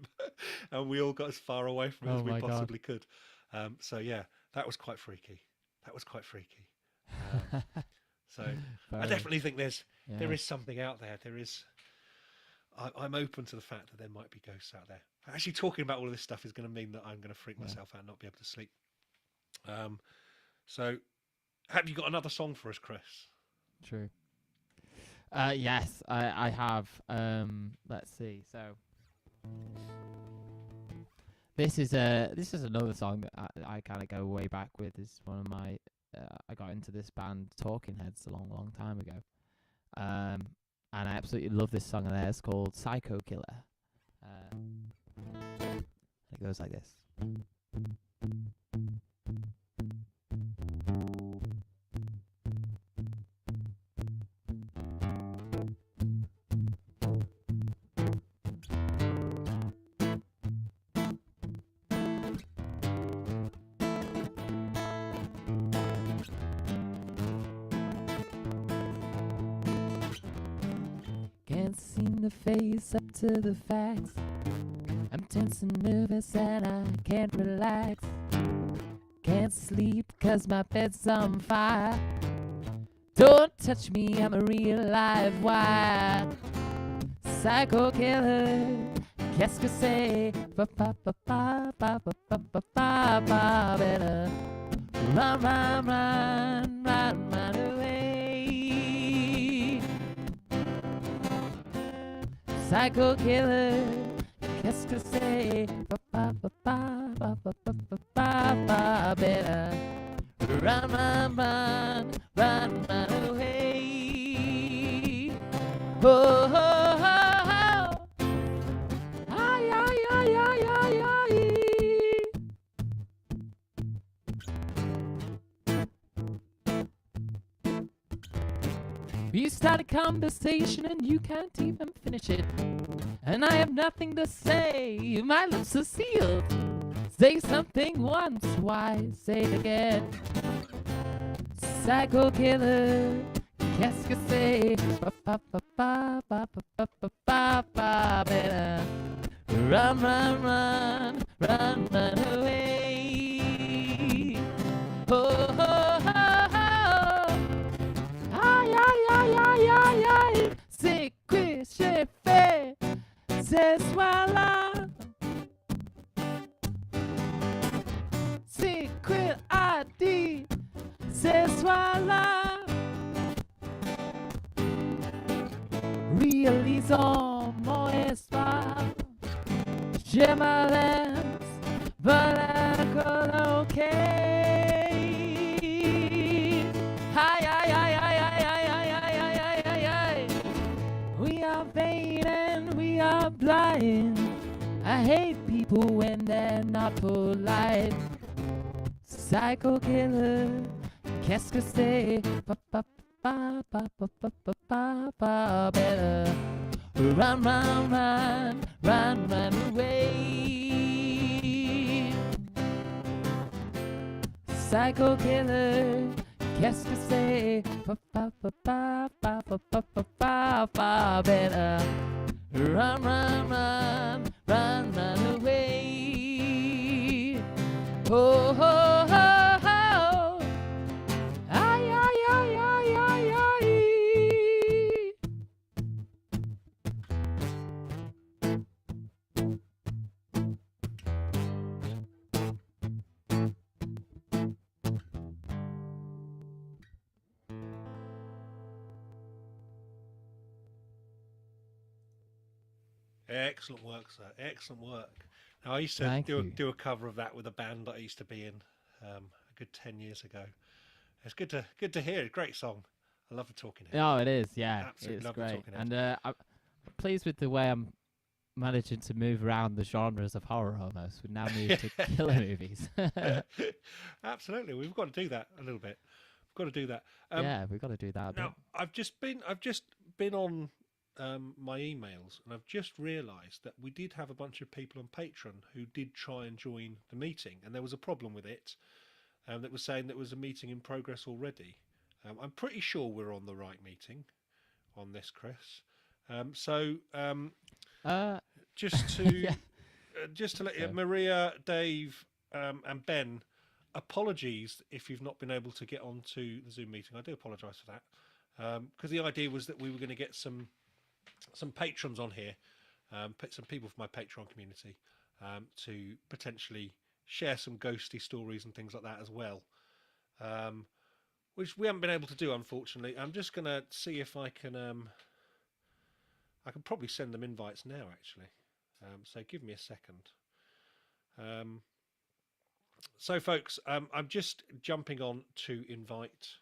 and we all got as far away from it as we possibly could. So yeah, that was quite freaky. So I definitely think there is something out there. I'm open to the fact that there might be ghosts out there. Actually, talking about all of this stuff is going to mean that I'm going to freak myself out and not be able to sleep. So have you got another song for us, Chris? True. Yes, I have. Let's see. So this is another song that I kind of go way back with. This is one of my. I got into this band, Talking Heads, a long time ago. And I absolutely love this song of theirs called Psycho Killer. It goes like this. Can't seem to face up to the facts. I'm tense and nervous and I can't relax. Can't sleep 'cause my bed's on fire. Don't touch me, I'm a real live wire. Psycho killer, qu'est-ce que c'est? Better run, run, run, run, run away. Psycho killer, qu'est-ce que c'est? Better run, run, run, run, run away. Oh, oh, oh, oh. Ay, ay, ay, ay, ay, ay. You start a conversation and you can't even finish it. And I have nothing to say, my lips are sealed. Say something once, why say it again? Psycho killer, qu'est-ce que c'est? Better run, run, run, run, run away. Oh, oh, oh, oh. Aïe, aïe, aïe, aïe, aïe, aïe. C'est que j'ai fait ce soir-là. C'est que a dit ce soir-là. Réalisons mon espoir. J'ai ma lance, voilà coloquée. Aïe, aïe, aïe, aïe, aïe, aïe, aïe, aïe, aïe, aïe, aïe. We are vain and we are blind. I hate people when they're not polite. Psycho killer, qu'est-ce que c'est? Better run, run, run, run, run away. Psycho killer, qu'est-ce que c'est? Better run, run, run, run, run away. Oh, oh, oh, oh. Ay, ay, ay, ay, ay, ay. Excellent work, sir. Excellent work. Now, I used to Thank you. do a cover of that with a band that I used to be in a good 10 years ago. It's good to hear. Great song. I love the Talking Heads. Oh, it is, yeah. Absolutely It's love the great. Talking Heads. And I'm pleased with the way I'm managing to move around the genres of horror almost. We've now moved to killer movies. Absolutely, we've got to do that a little bit. We've got to do that. Yeah, we've got to do that a Now, bit. I've just been on my emails, and I've just realised that we did have a bunch of people on Patreon who did try and join the meeting, and there was a problem with it. That was saying that was a meeting in progress already. I'm pretty sure we're on the right meeting on this, Chris. Just to Yeah. just to let you, So- Maria, Dave, and Ben, apologies if you've not been able to get onto the Zoom meeting. I do apologise for that, because the idea was that we were going to get some patrons on here, some people from my Patreon community, to potentially share some ghosty stories and things like that as well, which we haven't been able to do, unfortunately. I'm just going to see if I can probably send them invites now, actually. So give me a second. So, folks, I'm just jumping on to invite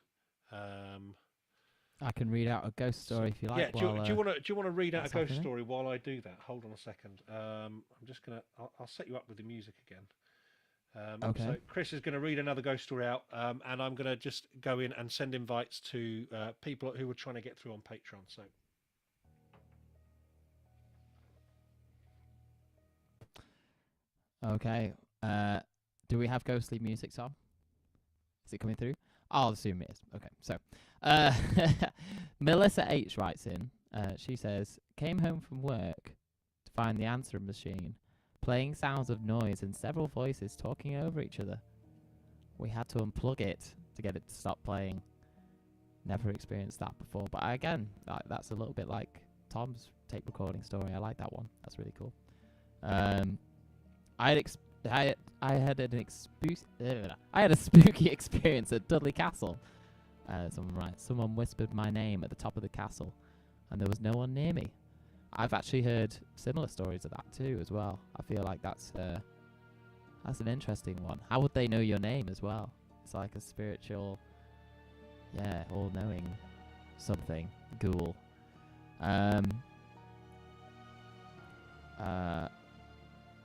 I can read out a ghost story if you like. Yeah, do you want to read out a that's ghost happening. story while I do that? Hold on a second. I'm just gonna. I'll set you up with the music again. Okay. So Chris is going to read another ghost story out, and I'm going to just go in and send invites to people who were trying to get through on Patreon. So. Okay. Do we have ghostly music, Tom? Is it coming through? I'll assume it is. Okay, so uh, Melissa H writes in. She says, came home from work to find the answering machine playing sounds of noise and several voices talking over each other. We had to unplug it to get it to stop playing. Never experienced that before, but again, that's a little bit like Tom's tape recording story. I like that one. That's really cool. I had a spooky experience at Dudley Castle. Someone whispered my name at the top of the castle, and there was no one near me. I've actually heard similar stories of that too, as well. I feel like that's an interesting one. How would they know your name as well? It's like a spiritual, all-knowing something. Ghoul.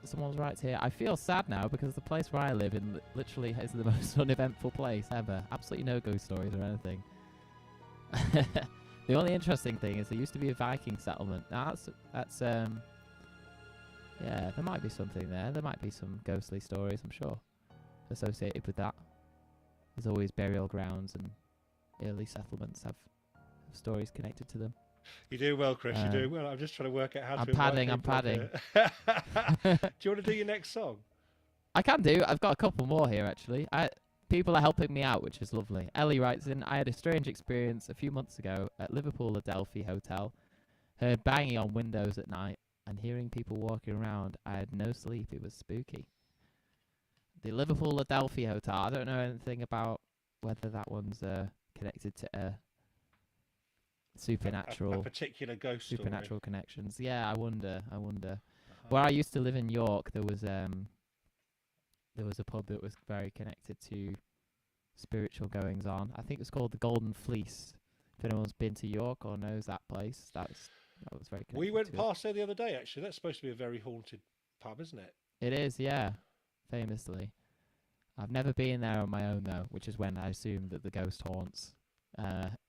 Someone writes here, I feel sad now because the place where I live in literally is the most uneventful place ever. Absolutely no ghost stories or anything. The only interesting thing is there used to be a Viking settlement. Now there might be something there. There might be some ghostly stories, I'm sure, associated with that. There's always burial grounds, and early settlements have stories connected to them. You do well, Chris. You do well. I'm just trying to work out how to. I'm padding. Do you want to do your next song? I can do. I've got a couple more here, actually. People are helping me out, which is lovely. Ellie writes in, I had a strange experience a few months ago at Liverpool Adelphi Hotel. Heard banging on windows at night and hearing people walking around. I had no sleep. It was spooky. The Liverpool Adelphi Hotel. I don't know anything about whether that one's connected to a supernatural, a particular ghost supernatural story. Connections. Yeah, I wonder. Where I used to live in York, there was a pub that was very connected to spiritual goings on. I think it was called the Golden Fleece. If anyone's been to York or knows that place, that was very connected. We went past there the other day. Actually, that's supposed to be a very haunted pub, isn't it? It is, yeah. Famously, I've never been there on my own though, which is when I assume that the ghost haunts.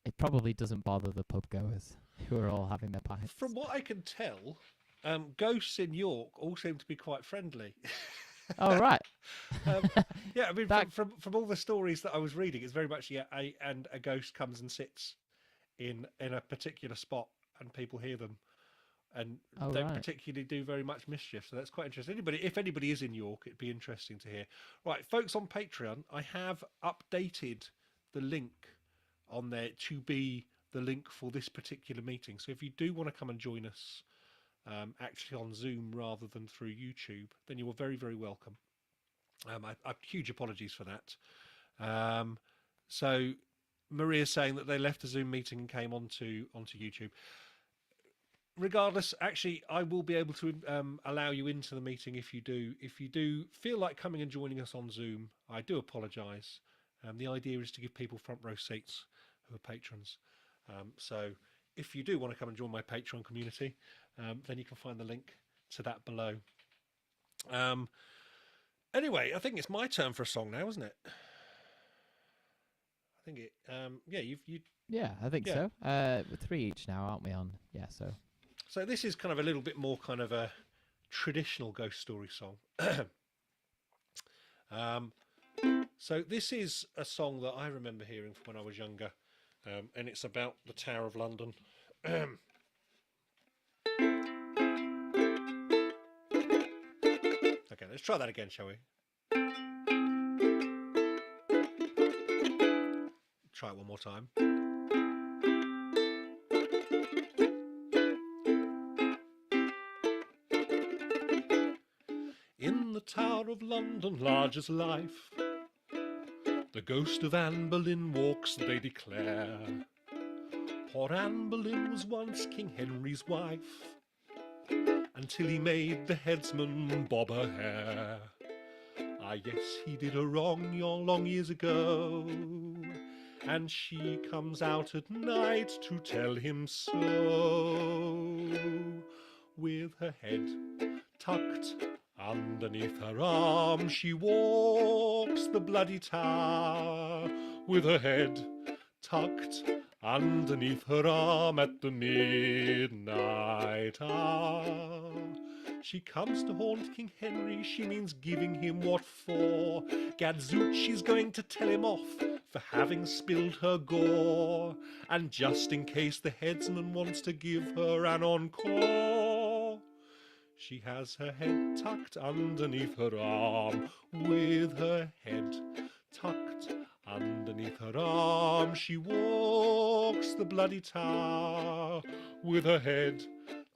It probably doesn't bother the pub goers who are all having their pints. From what I can tell, ghosts in York all seem to be quite friendly. Oh right. Yeah, I mean, from all the stories that I was reading, it's very much a ghost comes and sits in a particular spot, and people hear them, and don't particularly do very much mischief. So that's quite interesting. If anybody is in York, it'd be interesting to hear. Right, folks on Patreon, I have updated the link on there to be the link for this particular meeting. So if you do want to come and join us actually on Zoom rather than through YouTube, then you are very, very welcome. I huge apologies for that. So Maria's saying that they left a Zoom meeting and came onto YouTube. Regardless, actually, I will be able to allow you into the meeting if you do. If you do feel like coming and joining us on Zoom, I do apologise. The idea is to give people front row seats who are patrons. So if you do want to come and join my Patreon community, then you can find the link to that below. Anyway, I think it's my turn for a song now, isn't it? I think it. Yeah, I think so. We're 3 each now, aren't we? On So this is kind of a little bit more kind of a traditional ghost story song. So this is a song that I remember hearing from when I was younger, and it's about the Tower of London. Okay, let's try that again, shall we? Try it one more time. In the Tower of London, large as life, the ghost of Anne Boleyn walks, they declare. Poor Anne Boleyn was once King Henry's wife, until he made the headsman bob her hair. Ah yes, he did her wrong long years ago, and she comes out at night to tell him so. With her head tucked underneath her arm, she walks the bloody tower. With her head tucked underneath her arm at the midnight hour. She comes to haunt King Henry, she means giving him what for. Gadzoot, she's going to tell him off for having spilled her gore. And just in case the headsman wants to give her an encore, she has her head tucked underneath her arm. With her head tucked underneath her arm, she walks the bloody tower. With her head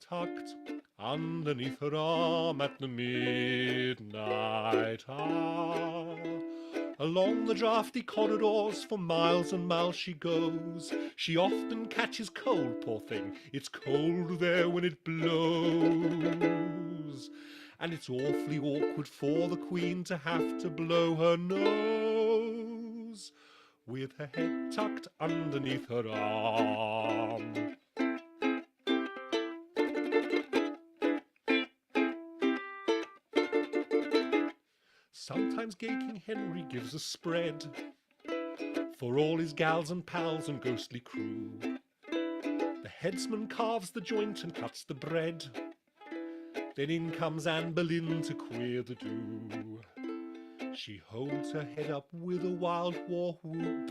tucked underneath her arm at the midnight hour. Along the drafty corridors for miles and miles she goes. She often catches cold, poor thing. It's cold there when it blows. And it's awfully awkward for the Queen to have to blow her nose with her head tucked underneath her arm. Sometimes gay King Henry gives a spread for all his gals and pals and ghostly crew. The headsman carves the joint and cuts the bread. Then in comes Anne Boleyn to queer the do. She holds her head up with a wild war whoop,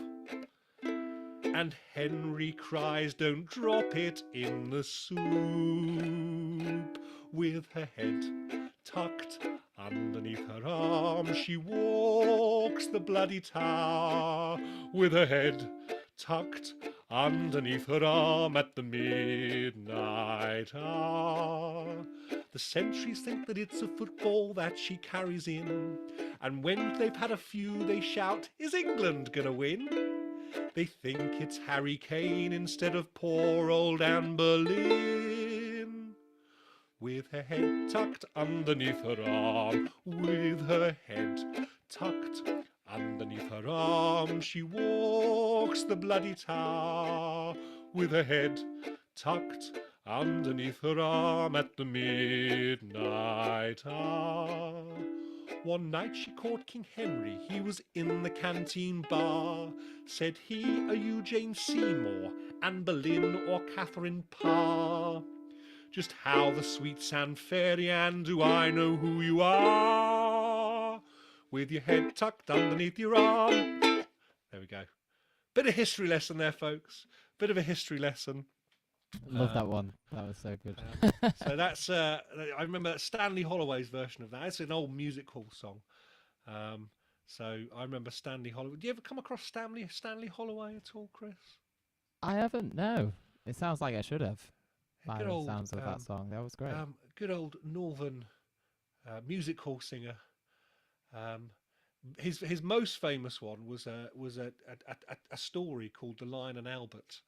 and Henry cries, "Don't drop it in the soup." With her head tucked underneath her arm, she walks the bloody tower. With her head tucked underneath her arm at the midnight hour. The sentries think that it's a football that she carries in, and when they've had a few they shout, "Is England gonna win?" They think it's Harry Kane instead of poor old Anne Boleyn. With her head tucked underneath her arm, with her head tucked underneath her arm, she walks the bloody tower. With her head tucked underneath her arm at the midnight hour. One night she caught King Henry, he was in the canteen bar. Said he, "Are you Jane Seymour, Anne Boleyn, or Catherine Parr? Just how the sweet sand fairy, Anne, do I know who you are? With your head tucked underneath your arm." There we go. Bit of history lesson there, folks. Bit of a history lesson. Love that one. That was so good. So that's I remember Stanley Holloway's version of that. It's an old music hall song. So I remember Stanley Holloway. Do you ever come across Stanley Holloway at all, Chris? I haven't. No, it sounds like I should have. By Good the old, sounds of that song, that was great. Good old northern music hall singer. His most famous one was a story called The Lion and Albert,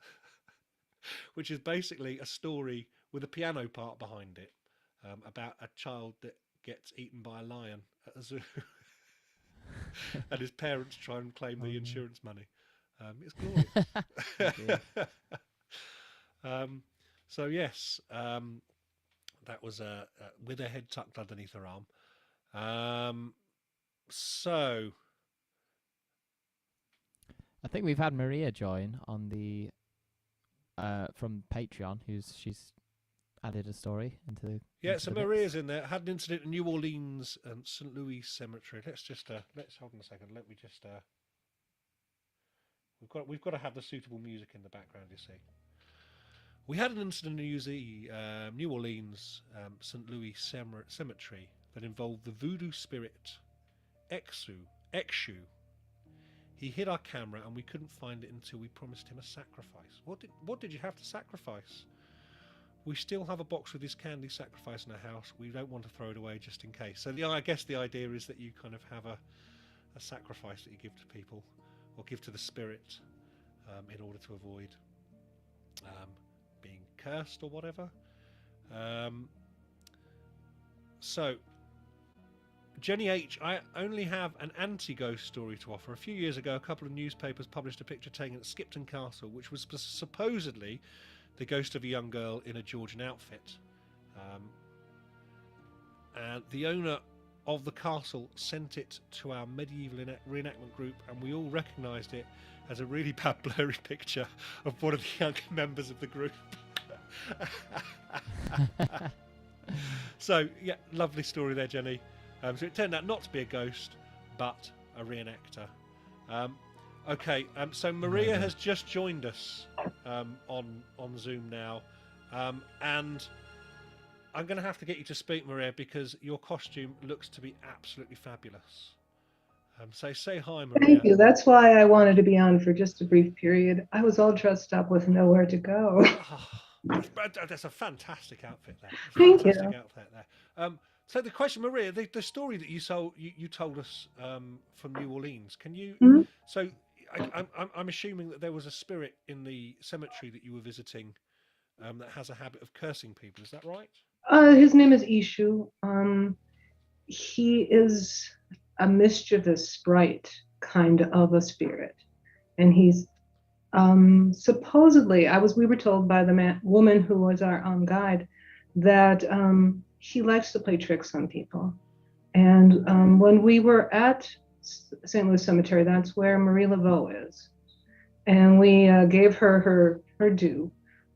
which is basically a story with a piano part behind it, about a child that gets eaten by a lion at a zoo, and his parents try and claim the insurance money. It's glorious. So yes, that was with her head tucked underneath her arm. So I think we've had Maria join on the from Patreon. She's added a story into so the Maria's in there. Had an incident in New Orleans and St. Louis Cemetery. Let's hold on a second. Let me just we've got to have the suitable music in the background. You see. We had an incident in New Orleans, St. Louis Cemetery that involved the voodoo spirit Exu. He hid our camera and we couldn't find it until we promised him a sacrifice. What did you have to sacrifice? We still have a box with his candy sacrifice in our house. We don't want to throw it away just in case. So I guess the idea is that you kind of have a sacrifice that you give to people or give to the spirit in order to avoid being cursed or whatever. So Jenny H, I only have an anti-ghost story to offer. A few years ago, a couple of newspapers published a picture taken at Skipton Castle, which was supposedly the ghost of a young girl in a Georgian outfit. And the owner of the castle sent it to our medieval reenactment group, and we all recognised it as a really bad blurry picture of one of the younger members of the group. So, yeah, lovely story there, Jenny. So it turned out not to be a ghost, but a reenactor. Okay, so Maria has just joined us on Zoom now, and I'm going to have to get you to speak, Maria, because your costume looks to be absolutely fabulous. So say hi, Maria. Thank you. That's why I wanted to be on for just a brief period. I was all dressed up with nowhere to go. That's a fantastic outfit there. Thank you. Outfit there. So the question, Maria, the story that you told us from New Orleans. Can you? Mm-hmm. So I'm assuming that there was a spirit in the cemetery that you were visiting that has a habit of cursing people. Is that right? His name is Ishu. He is a mischievous sprite kind of a spirit, and he's supposedly we were told by the woman who was our guide that he likes to play tricks on people. And when we were at St. Louis Cemetery, that's where Marie Laveau is, and we gave her due.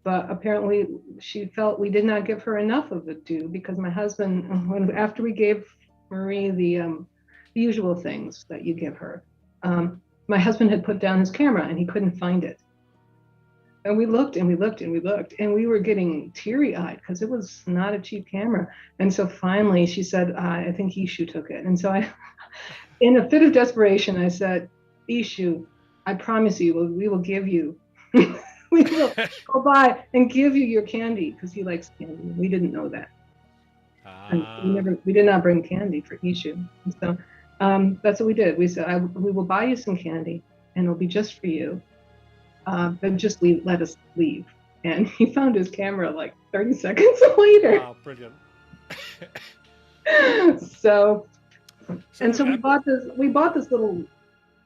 But apparently she felt we did not give her enough of a due, because my husband, after we gave Marie the usual things that you give her, my husband had put down his camera and he couldn't find it. And we looked and we looked and we looked, and we were getting teary-eyed because it was not a cheap camera. And so finally she said, I think Ishu took it. And so I, in a fit of desperation, I said, Ishu, I promise you, we will give you we will go by and give you your candy, because he likes candy. We didn't know that. We did not bring candy for Ishu. And so that's what we did. We said, we will buy you some candy, and it'll be just for you. But just let us leave. And he found his camera like 30 seconds later. Wow, brilliant. So we bought this little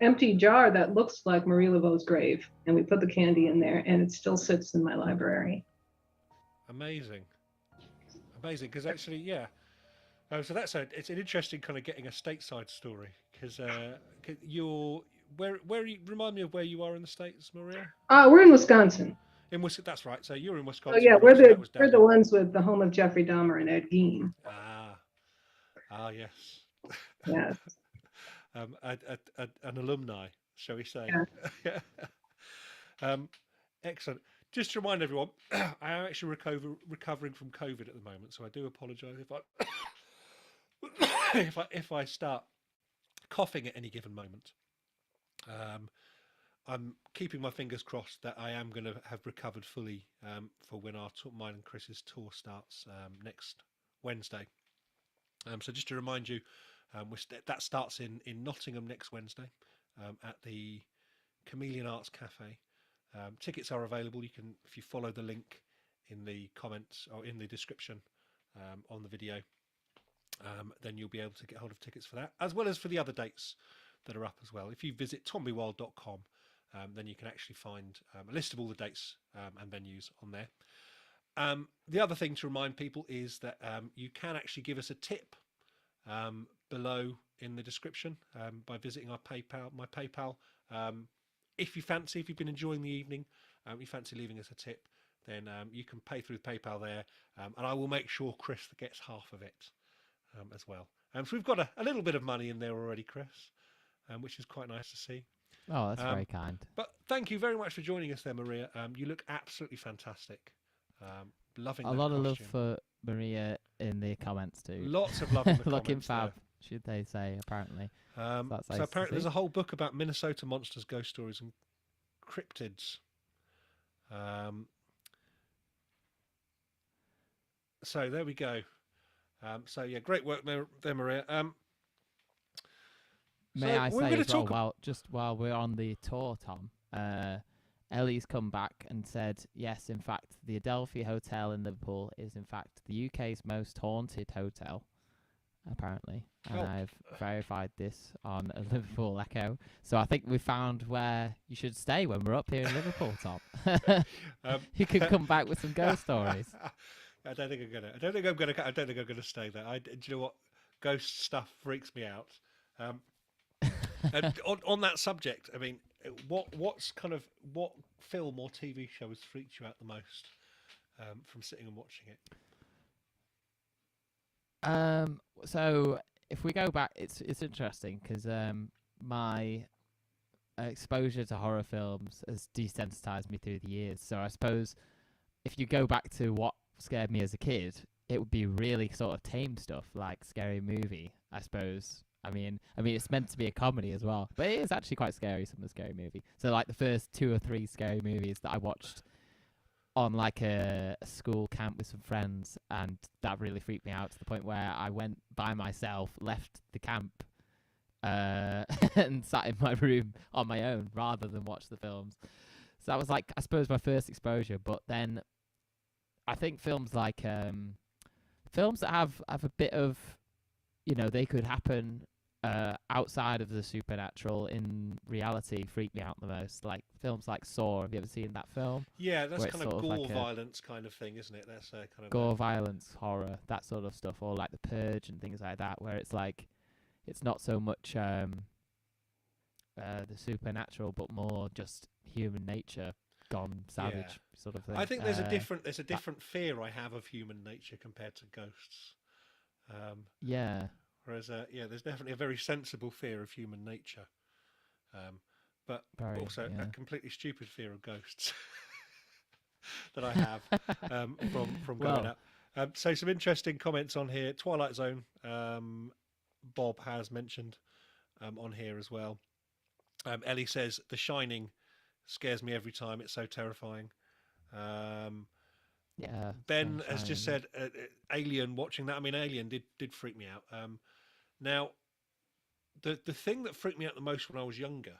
empty jar that looks like Marie Laveau's grave, and we put the candy in there, and it still sits in my library. Amazing, because actually, yeah. So it's an interesting kind of getting a stateside story, because where remind me of where you are in the States, Maria? We're in Wisconsin. That's right. So you're in Wisconsin. Oh yeah, we're the ones with the home of Jeffrey Dahmer and Ed Gein. Yes. Yes. An alumni, shall we say? Yeah. Excellent. Just to remind everyone, I am actually recovering from COVID at the moment, so I do apologise if I start coughing at any given moment. I'm keeping my fingers crossed that I am going to have recovered fully for when mine and Chris's tour starts next Wednesday. So just to remind you, that starts in Nottingham next Wednesday at the Chameleon Arts Cafe. Tickets are available. You can, if you follow the link in the comments or in the description on the video, then you'll be able to get hold of tickets for that, as well as for the other dates that are up as well. If you visit tombywild.com, then you can actually find a list of all the dates and venues on there. The other thing to remind people is that you can actually give us a tip below in the description by visiting my PayPal. If you've been enjoying the evening, you fancy leaving us a tip, then you can pay through PayPal there, and I will make sure Chris gets half of it as well. So we've got a little bit of money in there already, Chris, which is quite nice to see. Oh, that's very kind. But thank you very much for joining us there, Maria. You look absolutely fantastic. Loving a that lot costume. of love for Maria in the comments too. Lots of love in the comments. Looking fab, there. should they say, apparently. So apparently there's a whole book about Minnesota monsters, ghost stories, and cryptids. So there we go. So yeah, great work there, Maria. May I say as well, while we're on the tour, Tom, Ellie's come back and said, yes, in fact, the Adelphi Hotel in Liverpool is in fact the UK's most haunted hotel. apparently, and Oh. I've verified this on a Liverpool Echo. So I think we found where you should stay when we're up here in Liverpool, Tom. You can come back with some ghost stories. I don't think I'm gonna stay there. Do you know what? Ghost stuff freaks me out. And on that subject, I mean, what film or TV show has freaked you out the most from sitting and watching it? So if we go back, it's interesting because my exposure to horror films has desensitized me through the years. So I suppose if you go back to what scared me as a kid, it would be really sort of tame stuff like Scary Movie, I suppose. I mean, it's meant to be a comedy as well, but it is actually quite scary. Some of the Scary Movie. So like the first 2 or 3 Scary Movies that I watched on like a school camp with some friends, and that really freaked me out to the point where I went by myself, left the camp, and sat in my room on my own rather than watch the films. So that was like, I suppose, my first exposure. But then I think films like films that have a bit of, they could happen outside of the supernatural in reality freak me out the most. Like films like Saw. Have you ever seen that film? Yeah, that's Where kind it's of sort of gore like violence kind of thing, isn't it? That's kind of gore, violence, horror, that sort of stuff, or like The Purge and things like that, where it's like it's not so much the supernatural, but more just human nature gone savage sort of thing. I think there's a different fear I have of human nature compared to ghosts. Yeah. Whereas, there's definitely a very sensible fear of human nature, but Very, also yeah. a completely stupid fear of ghosts that I have from growing up. So some interesting comments on here. Twilight Zone, Bob has mentioned on here as well. Ellie says The Shining scares me every time. It's so terrifying. Yeah. Ben has just said Alien. Watching that, I mean, Alien did freak me out. Now, the thing that freaked me out the most when I was younger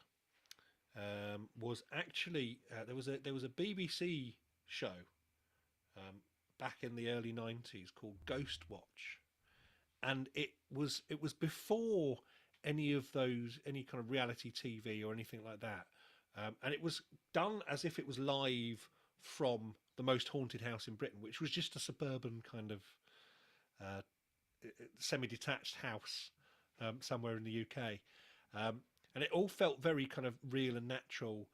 was actually there was a BBC show back in the early 90s called Ghost Watch, and it was before any kind of reality TV or anything like that, and it was done as if it was live from the most haunted house in Britain, which was just a suburban kind of semi-detached house somewhere in the UK, and it all felt very kind of real and natural,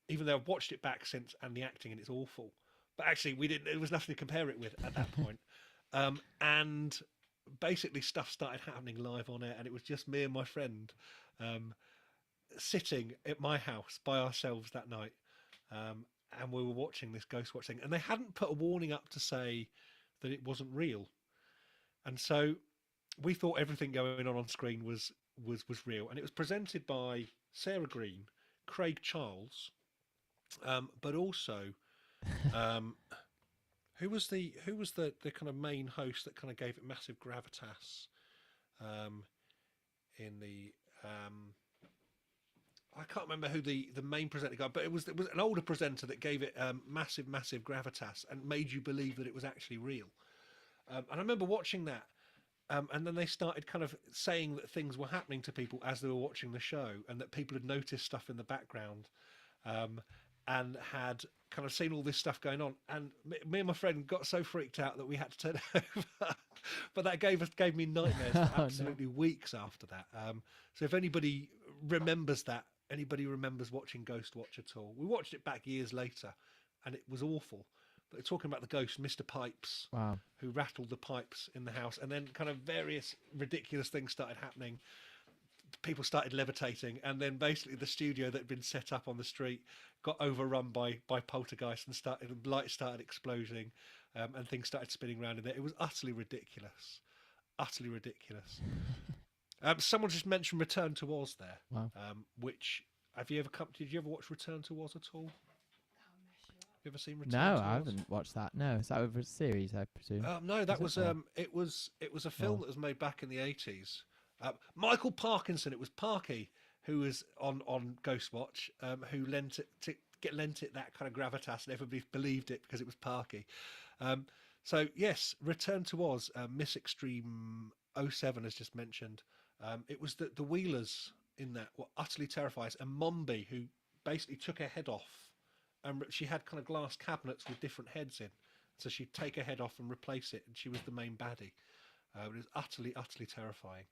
even though I've watched it back since, and the acting in it's awful, but actually there was nothing to compare it with at that point. And basically stuff started happening live on air, and it was just me and my friend sitting at my house by ourselves that night, and we were watching this Ghost Watch thing, and they hadn't put a warning up to say that it wasn't real, and so we thought everything going on screen was real, and it was presented by Sarah Green, Craig Charles, but also who was the kind of main host that kind of gave it massive gravitas in the I can't remember who the main presenter guy, but it was an older presenter that gave it massive gravitas and made you believe that it was actually real. And I remember watching that, and then they started kind of saying that things were happening to people as they were watching the show, and that people had noticed stuff in the background, and had kind of seen all this stuff going on. And me and my friend got so freaked out that we had to turn it over. But that gave me nightmares for absolutely weeks after that. So if anybody remembers that, anybody remembers watching Ghost Watch at all, we watched it back years later, and it was awful. But they're talking about the ghost, Mr. Pipes, who rattled the pipes in the house, and then kind of various ridiculous things started happening. People started levitating, and then basically the studio that had been set up on the street got overrun by poltergeist, and lights started exploding, and things started spinning around in there. It was utterly ridiculous. Someone just mentioned Return to Oz there. Wow. Which did you ever watch Return to Oz at all? You ever seen Return No, to Oz? I haven't watched that. No, is that over a series, I presume? No, that was it was a film that was made back in the 80s. Michael Parkinson, it was Parky, who was on Ghost Watch, who lent it that kind of gravitas, and everybody believed it because it was Parky. So yes, Return to Oz, Miss Extreme '07 has just mentioned. It was the Wheelers in that were utterly terrified, and Mombi, who basically took her head off, and she had kind of glass cabinets with different heads in. So she'd take her head off and replace it, and she was the main baddie. It was utterly, utterly terrifying.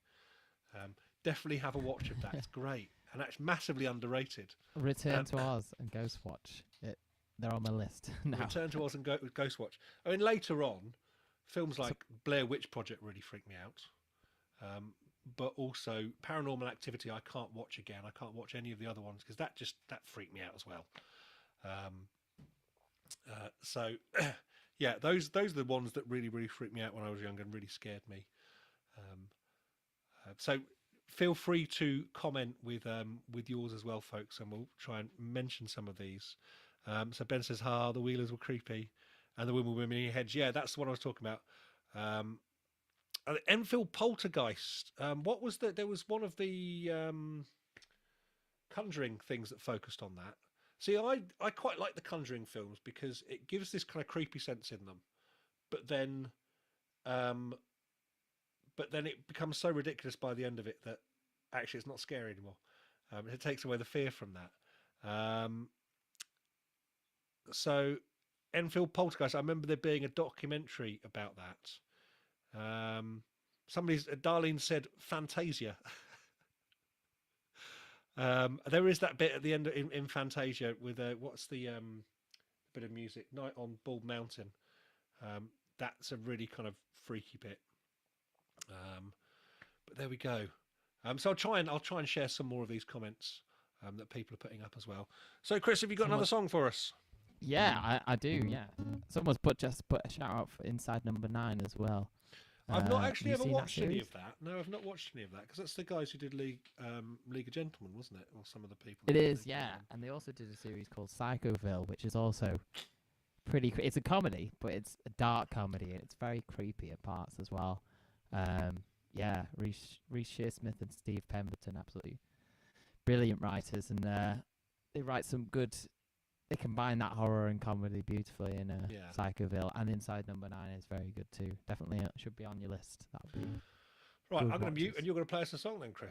Definitely have a watch of that. It's great, and that's massively underrated. Return to Oz and Ghostwatch. They're on my list now. Return to Oz and Ghostwatch. I mean, later on, films like Blair Witch Project really freaked me out. But also Paranormal Activity, I can't watch again. I can't watch any of the other ones because that freaked me out as well. So, yeah, those are the ones that really, really freaked me out when I was younger and really scared me. So feel free to comment with yours as well, folks, and we'll try and mention some of these. So Ben says, the Wheelers were creepy, and the women with mini heads. Yeah, that's what I was talking about. Enfield Poltergeist. What was that? There was one of the Conjuring things that focused on that. See, I quite like the Conjuring films because it gives this kind of creepy sense in them, but then it becomes so ridiculous by the end of it that actually it's not scary anymore. It takes away the fear from that. So Enfield Poltergeist, I remember there being a documentary about that. Darlene said Fantasia. There is that bit at the end in Fantasia with what's the bit of music, Night on Bald Mountain. That's a really kind of freaky bit. But there we go. So I'll try and share some more of these comments that people are putting up as well. So Chris, have you got another song for us? Yeah, I do. Yeah, someone's just put a shout out for Inside Number 9 as well. I've not actually ever watched any of that. No, I've not watched any of that because that's the guys who did League of Gentlemen, wasn't it? Or some of the people. It is, yeah. And they also did a series called Psychoville, which is also pretty. It's a comedy, but it's a dark comedy, and it's very creepy at parts as well. Yeah, Reece Shearsmith and Steve Pemberton, absolutely brilliant writers, and they write some good. They combine that horror and comedy beautifully in Psychoville, and Inside Number 9 is very good too. Definitely should be on your list. That'll be right. I'm going to mute, and you're going to play us a song then, Chris.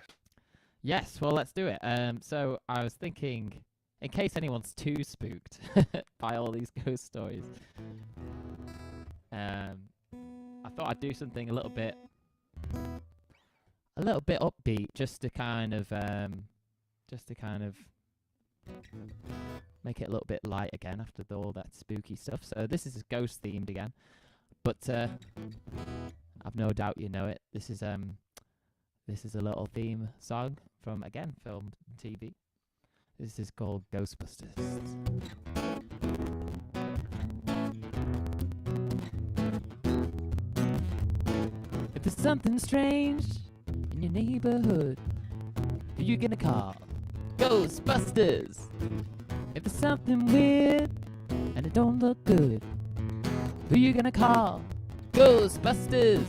Yes, well, let's do it. So I was thinking, in case anyone's too spooked by all these ghost stories, I thought I'd do something a little bit upbeat, just to kind of make it a little bit light again after all that spooky stuff. So this is ghost themed again, but I've no doubt you know it. This is a little theme song from, again, film and TV. This is called Ghostbusters. If there's something strange in your neighborhood, who you gonna call? Ghostbusters! If there's something weird and it don't look good, who you gonna call? Ghostbusters!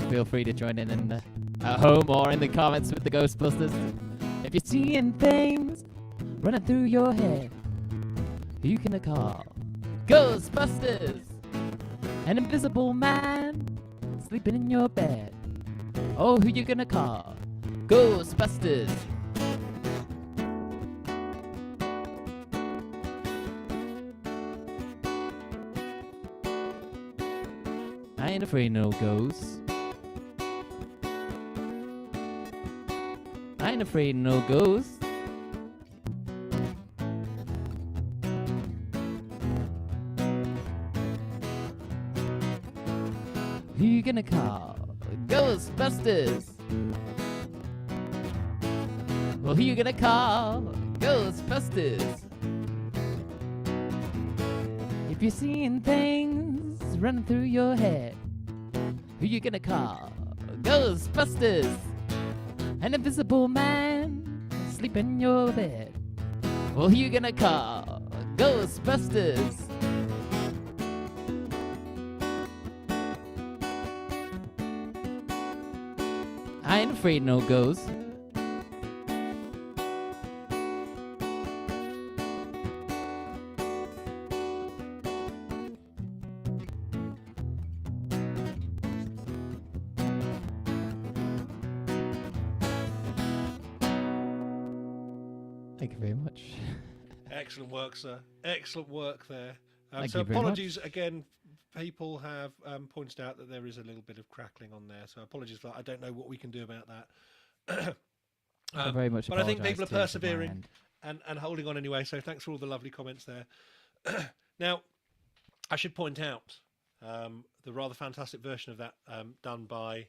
Feel free to join in at home or in the comments with the Ghostbusters. If you're seeing things running through your head, who you gonna call? Ghostbusters! An invisible man sleeping in your bed. Oh, who you gonna call? Ghostbusters! I ain't afraid of no ghosts. I ain't afraid of no ghosts. Who you gonna call? Ghostbusters! Well, who you gonna call? Ghostbusters! If you're seeing things running through your head, who you gonna call? Ghostbusters! An invisible man sleeping in your bed. Well, who you gonna call? Ghostbusters! I ain't afraid of no ghosts. Thank you very much. Excellent work, sir. Excellent work there. Thank So you very apologies much. again. People have pointed out that there is a little bit of crackling on there. So apologies for that. I don't know what we can do about that. I very much But I think apologise people are too from my persevering end. and holding on anyway. So thanks for all the lovely comments there. Now, I should point out the rather fantastic version of that done by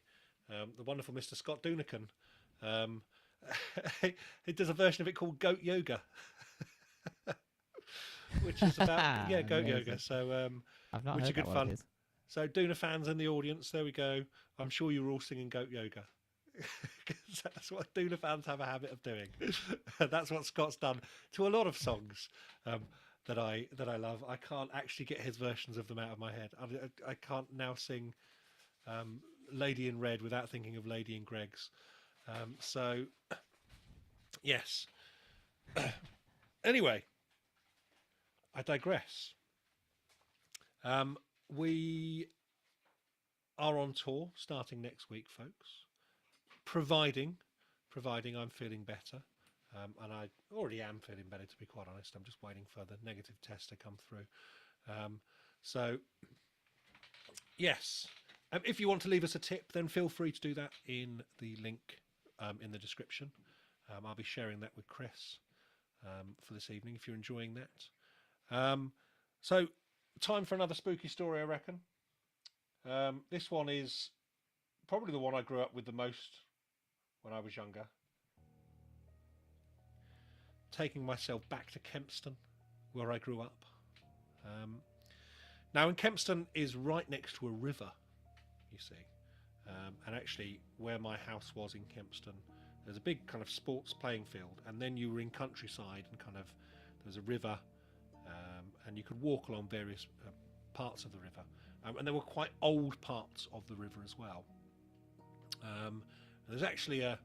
the wonderful Mr. Scott Dunican. He does a version of it called Goat Yoga, which is about goat yoga. Amazing. So I've not which heard are good that one of fun. his. So Duna fans in the audience, there we go. I'm sure you were all singing Goat Yoga. 'Cause that's what Duna fans have a habit of doing. That's what Scott's done to a lot of songs that I love. I can't actually get his versions of them out of my head. I can't now sing Lady in Red without thinking of Lady in Greg's. So yes. Anyway, I digress. We are on tour starting next week, folks. Providing I'm feeling better, and I already am feeling better, to be quite honest. I'm just waiting for the negative test to come through. So, yes, if you want to leave us a tip, then feel free to do that in the link in the description. I'll be sharing that with Chris for this evening if you're enjoying that. So, time for another spooky story, I reckon. This one is probably the one I grew up with the most when I was younger. Taking myself back to Kempston, where I grew up. Now, in Kempston is right next to a river, you see. And actually, where my house was in Kempston, there's a big kind of sports playing field, and then you were in countryside, and kind of there was a river, and you could walk along various parts of the river. And there were quite old parts of the river as well. There's actually a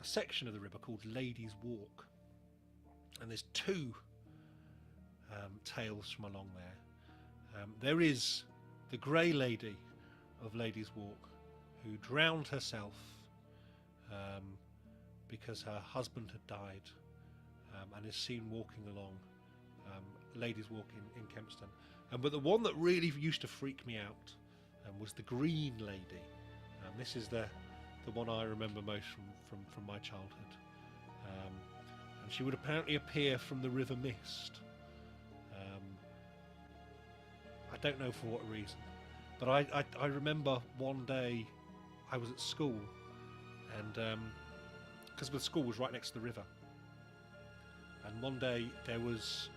section of the river called Ladies Walk, and there's two tales from along there. There is the Grey Lady of Ladies Walk, who drowned herself because her husband had died, and is seen walking along Ladies Walk in Kempston. But the one that really used to freak me out was the Green Lady. This is the one I remember most from my childhood. And she would apparently appear from the River Mist. I don't know for what reason, but I remember one day I was at school, and because the school was right next to the river, and one day there was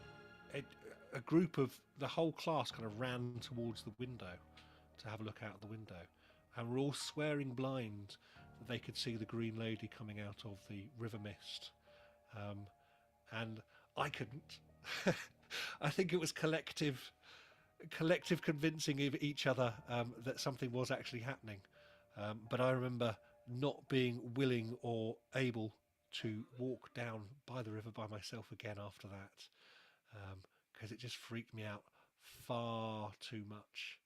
a group of the whole class kind of ran towards the window to have a look out the window, and were all swearing blind that they could see the Green Lady coming out of the river mist, and I couldn't. I think it was collective convincing of each other that something was actually happening, but I remember not being willing or able to walk down by the river by myself again after that, because it just freaked me out far too much.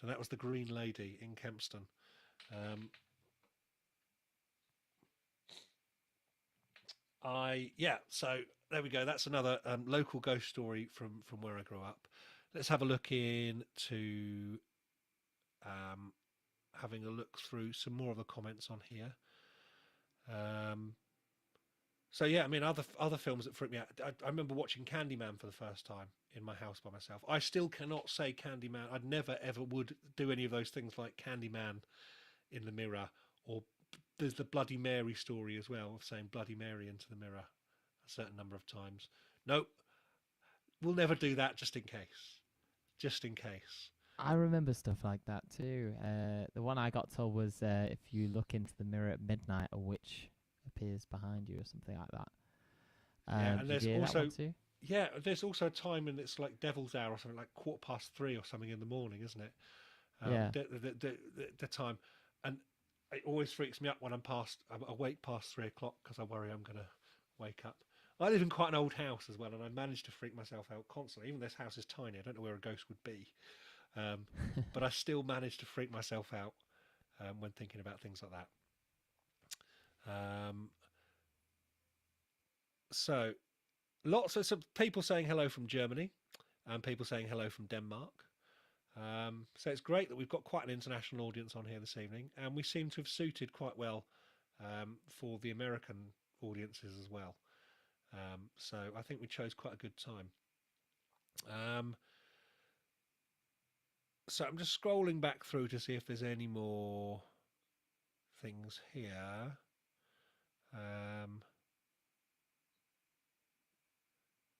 So that was the Green Lady in Kempston. So there we go. That's another local ghost story from where I grew up. Let's have a look into having a look through some more of the comments on here. So yeah, I mean, other films that freaked me out. I remember watching Candyman for the first time in my house by myself. I still cannot say Candyman. I'd never ever would do any of those things like Candyman in the mirror, or there's the Bloody Mary story as well, of saying Bloody Mary into the mirror a certain number of times. Nope, we'll never do that, just in case. Just in case. I remember stuff like that too. The one I got told was if you look into the mirror at midnight, a witch appears behind you or something like that. Yeah, and did you hear that one too? Yeah, there's also a time when it's like Devil's Hour or something, like 3:15 or something in the morning, isn't it? Yeah. The time, and it always freaks me up when I'm awake past 3 o'clock because I worry I'm going to wake up. I live in quite an old house as well, and I manage to freak myself out constantly. Even this house is tiny, I don't know where a ghost would be, but I still manage to freak myself out when thinking about things like that. So lots of some people saying hello from Germany and people saying hello from Denmark. So it's great that we've got quite an international audience on here this evening, and we seem to have suited quite well for the American audiences as well. So I think we chose quite a good time. So I'm just scrolling back through to see if there's any more things here.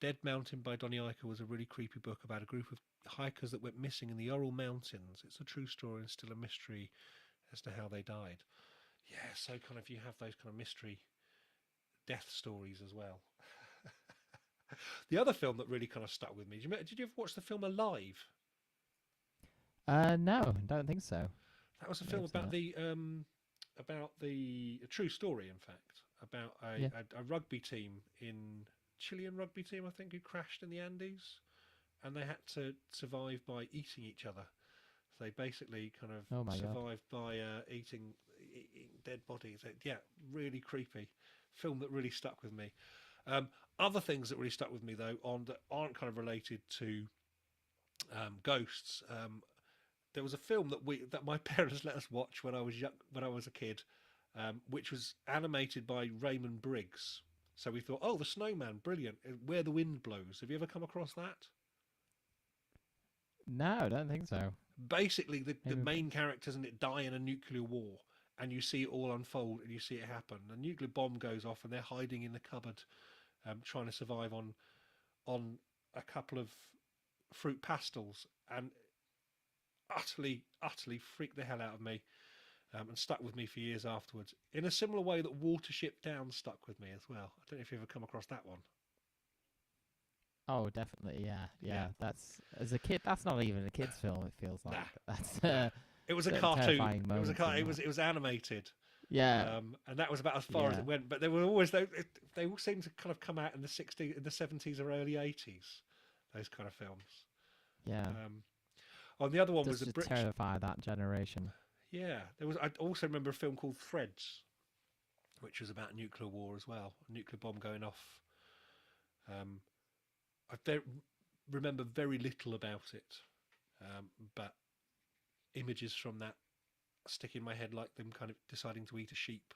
Dead Mountain by Donny Iker was a really creepy book about a group of hikers that went missing in the Ural Mountains. It's a true story and still a mystery as to how they died. Yeah, so kind of you have those kind of mystery death stories as well. The other film that really kind of stuck with me, did you ever watch the film Alive? No, I don't think so. That was a film about a true story, in fact, about a rugby team Chilean rugby team, I think, who crashed in the Andes, and they had to survive by eating each other. So they basically kind of survived by eating dead bodies. Yeah, really creepy film that really stuck with me. Other things that really stuck with me though, that aren't kind of related to ghosts. There was a film that my parents let us watch when I was a kid, which was animated by Raymond Briggs. So we thought, oh, the Snowman, brilliant. Where the Wind Blows. Have you ever come across that? No, I don't think so. Basically, the main characters in it die in a nuclear war, and you see it all unfold, and you see it happen. A nuclear bomb goes off, and they're hiding in the cupboard, trying to survive on a couple of fruit pastels, and utterly freaked the hell out of me, and stuck with me for years afterwards. In a similar way that Watership Down stuck with me as well. I don't know if you've ever come across that one. Oh, definitely, yeah. That's as a kid. That's not even a kid's film. It feels like that's. It was a cartoon. It was animated. Yeah, and that was about as far as it went. But they were always they all seemed to kind of come out in the '70s or early '80s. Those kind of films. Yeah. Oh, the other one was a British. Terrify that generation. Yeah, there was. I also remember a film called Threads, which was about nuclear war as well. A nuclear bomb going off. I remember very little about it, but images from that stick in my head, like them kind of deciding to eat a sheep,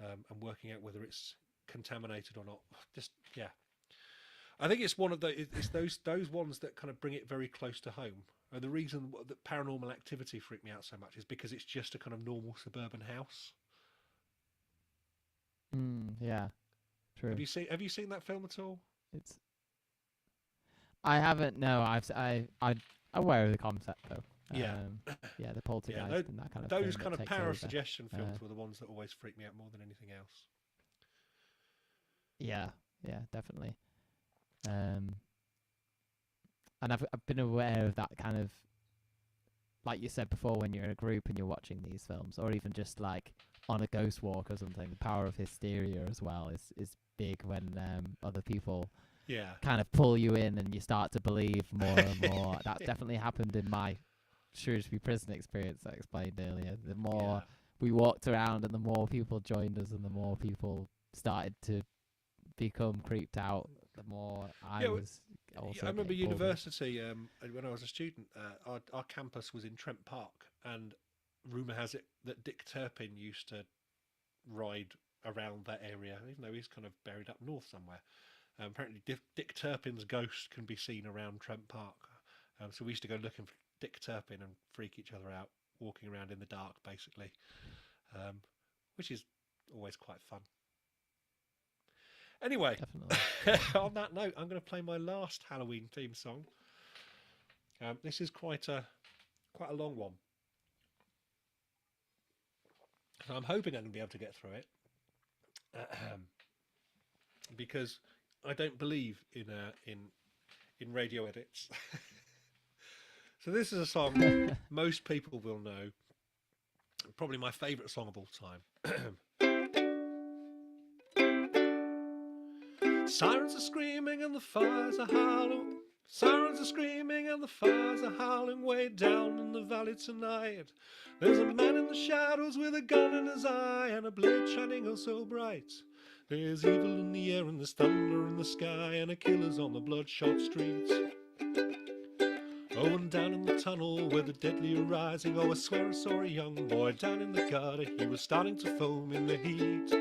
and working out whether it's contaminated or not. Just I think it's one of it's those ones that kind of bring it very close to home. And the reason that Paranormal Activity freaked me out so much is because it's just a kind of normal suburban house. Yeah, true. Have you seen that film at all? I haven't. No, I'm aware of the concept though. Yeah, the poltergeist and that kind of those thing kind of power over. of suggestion films were the ones that always freaked me out more than anything else. Yeah, definitely. And I've been aware of that kind of, like you said before, when you're in a group and you're watching these films, or even just like on a ghost walk or something. The power of hysteria as well is big when other people kind of pull you in and you start to believe more and more. That definitely happened in my Shrewsbury prison experience I explained earlier. The more we walked around and the more people joined us and the more people started to become creeped out, the more I was also. I remember university, when I was a student, our campus was in Trent Park, and rumour has it that Dick Turpin used to ride around that area, even though he's kind of buried up north somewhere. Apparently Dick Turpin's ghost can be seen around Trent Park. So we used to go looking for Dick Turpin and freak each other out, walking around in the dark, basically, which is always quite fun. Anyway, on that note, I'm going to play my last Halloween theme song. This is quite a long one. So I'm hoping I'm going to be able to get through it, because I don't believe in radio edits. So this is a song most people will know. Probably my favourite song of all time. Sirens are screaming and the fires are howling. Sirens are screaming and the fires are howling way down in the valley tonight. There's a man in the shadows with a gun in his eye and a blade shining oh so bright. There's evil in the air and there's thunder in the sky and a killer's on the bloodshot streets. Oh, and down in the tunnel where the deadly are rising, oh, I swear I saw a young boy down in the gutter. He was starting to foam in the heat.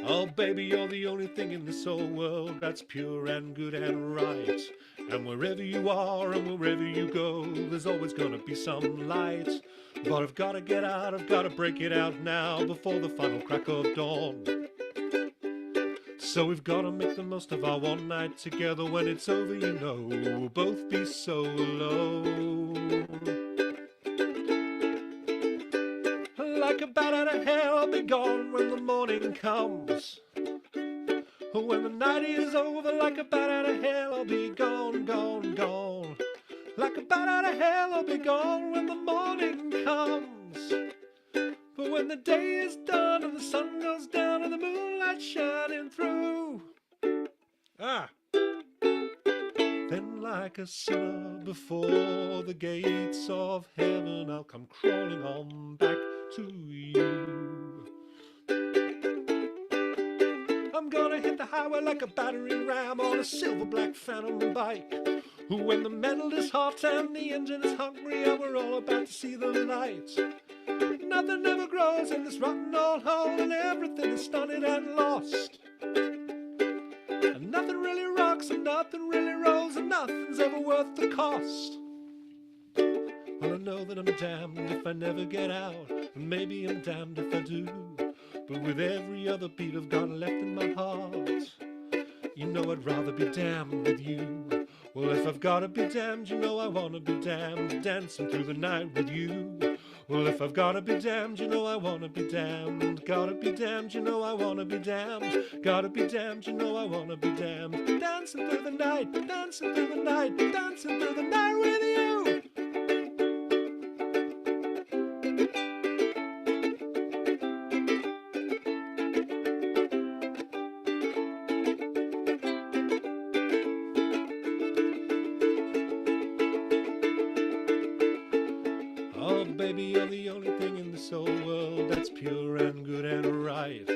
Oh, baby, you're the only thing in this whole world that's pure and good and right. And wherever you are and wherever you go, there's always gonna be some light. But I've gotta get out, I've gotta break it out now before the final crack of dawn. So we've gotta make the most of our one night together. When it's over, you know, we'll both be so alone. Like a bat out of hell, I'll be gone when the morning comes. When the night is over, like a bat out of hell, I'll be gone, gone, gone. Like a bat out of hell, I'll be gone when the morning comes. But when the day is done and the sun goes down and the moonlight shining through, then like a sinner before the gates of heaven, I'll come crawling on back to you. I'm gonna hit the highway like a battering ram on a silver black phantom bike. When the metal is hot and the engine is hungry and we're all about to see the light. Nothing ever grows in this rotten old hole and everything is stunted and lost. And nothing really rocks and nothing really rolls and nothing's ever worth the cost. Well, I know that I'm damned if I never get out, and maybe I'm damned if I do. But with every other beat I've got left in my heart, you know I'd rather be damned with you. Well, if I've gotta be damned, you know I wanna be damned, dancing through the night with you. Well, if I've gotta be damned, you know I wanna be damned. Gotta be damned, you know I wanna be damned. Gotta be damned, you know I wanna be damned. Dancing through the night, dancing through the night, dancing through the night with you. Oh, baby, you're the only thing in this whole world that's pure and good and right.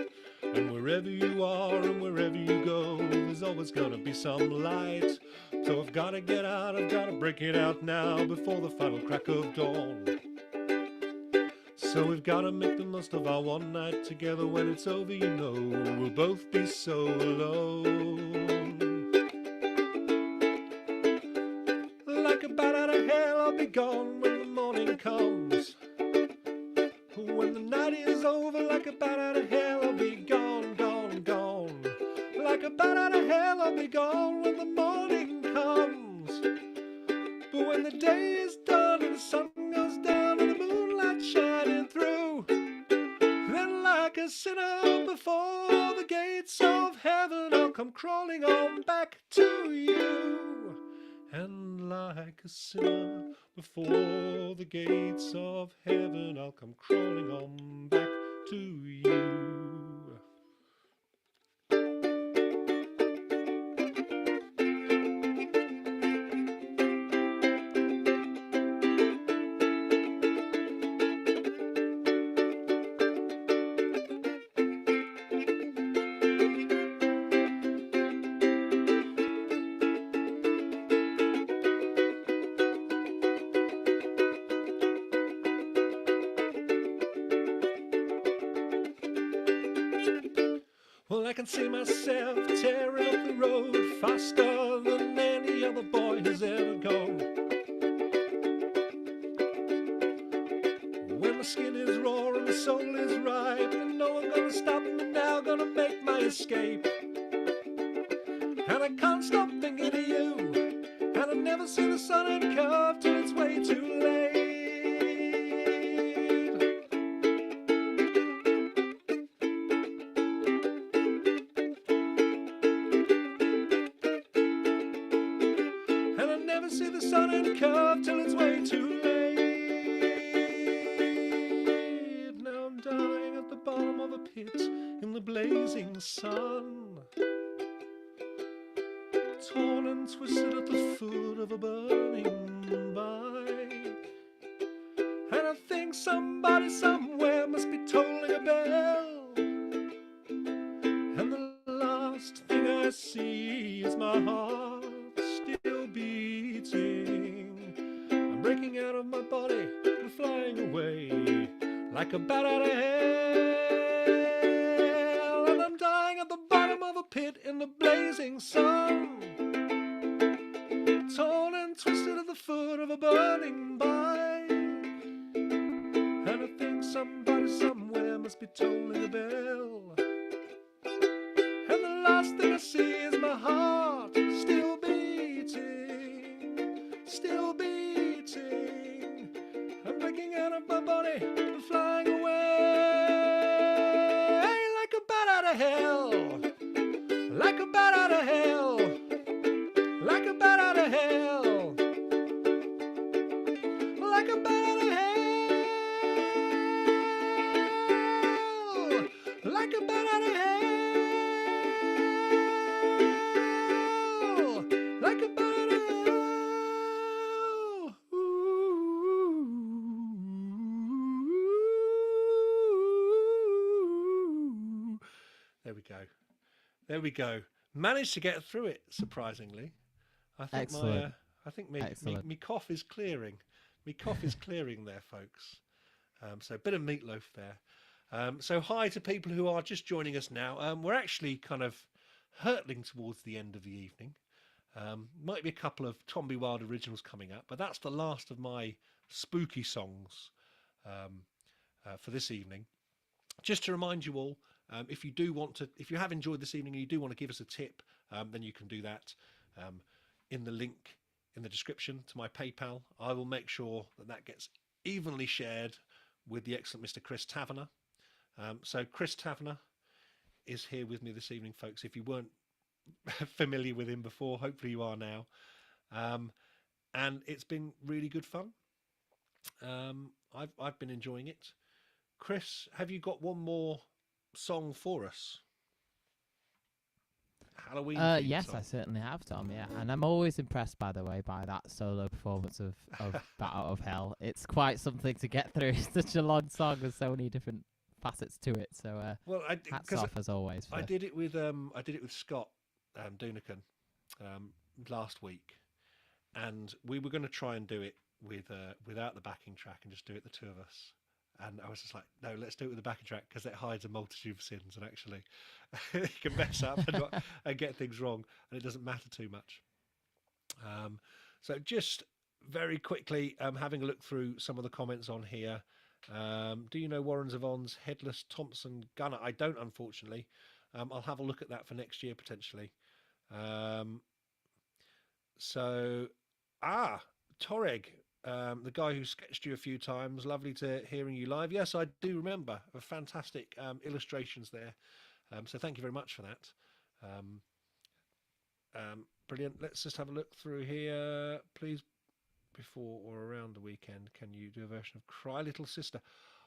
And wherever you are and wherever you go, there's always gonna be some light. So I've gotta get out, I've gotta break it out now before the final crack of dawn. So we've gotta make the most of our one night together. When it's over, you know, we'll both be so alone. Like a bat out of hell, I'll be gone when the morning comes. When the night is over, like a bat out of hell, I'll be gone, gone, gone. Like a bat out of hell, I'll be gone when the morning comes. But when the day is done and the sun goes down and the moonlight shining through, then like a sinner before the gates of heaven, I'll come crawling on back to you. And like a sinner before the gates of heaven, I'll come crawling on back to you. Well, I can see myself tearing up the road faster than any other boy has ever gone. When my skin is raw and my soul is ripe, and no one gonna stop me now, gonna make my escape. And I can't stop thinking of you, and I never see the sun uncover till it's way too late. See the sun in a curve till it's way too late. Now I'm dying at the bottom of a pit in the blazing sun, torn and twisted at the foot of a burning bike. And I think somebody somewhere must be tolling a bell, and the last thing I see is my heart still beating. I'm breaking out of my body and flying away like a bat out of hell. And I'm dying at the bottom of a pit in the blazing sun, torn and twisted at the foot of a burning bike. And I think somebody somewhere must be tolling a bell, and the last thing I see is my heart still beating, still beating. I'm breaking out of my body and flying away like a bat out of hell, like a bat out of hell, like a bat out of hell, like a bat out of hell, like a bat out of hell, like a bat out of hell. Ooh. There we go. There we go. Managed to get through it, surprisingly. I think Excellent. my cough is clearing. My cough is clearing there, folks. So a bit of Meatloaf there. So hi to people who are just joining us now. We're actually kind of hurtling towards the end of the evening. Might be a couple of Tomby Wild originals coming up, but that's the last of my spooky songs for this evening. Just to remind you all, if you have enjoyed this evening and you do want to give us a tip, then you can do that in the link in the description to my PayPal. I will make sure that gets evenly shared with the excellent Mr. Chris Tavener. So Chris Tavener is here with me this evening, folks. If you weren't familiar with him before, hopefully you are now. And it's been really good fun. I've been enjoying it. Chris, have you got one more song for us? Halloween yes, song. I certainly have, Tom. Yeah, and I'm always impressed, by the way, by that solo performance of Bat Out of Hell. It's quite something to get through. It's such a long song with so many different facets to it. So, hats off as always. I did it with Scott Dunican last week, and we were going to try and do it with without the backing track and just do it the two of us. And I was just like, no, let's do it with the backing track because it hides a multitude of sins, and actually you can mess up and get things wrong, and it doesn't matter too much. So just very quickly, having a look through some of the comments on here. Do you know Warren Zevon's Headless Thompson Gunner? I don't, unfortunately. I'll have a look at that for next year potentially. Toreg. The guy who sketched you a few times, lovely to hearing you live. Yes, I do remember. Fantastic illustrations there. So thank you very much for that. Brilliant. Let's just have a look through here. Please, before or around the weekend, can you do a version of Cry Little Sister?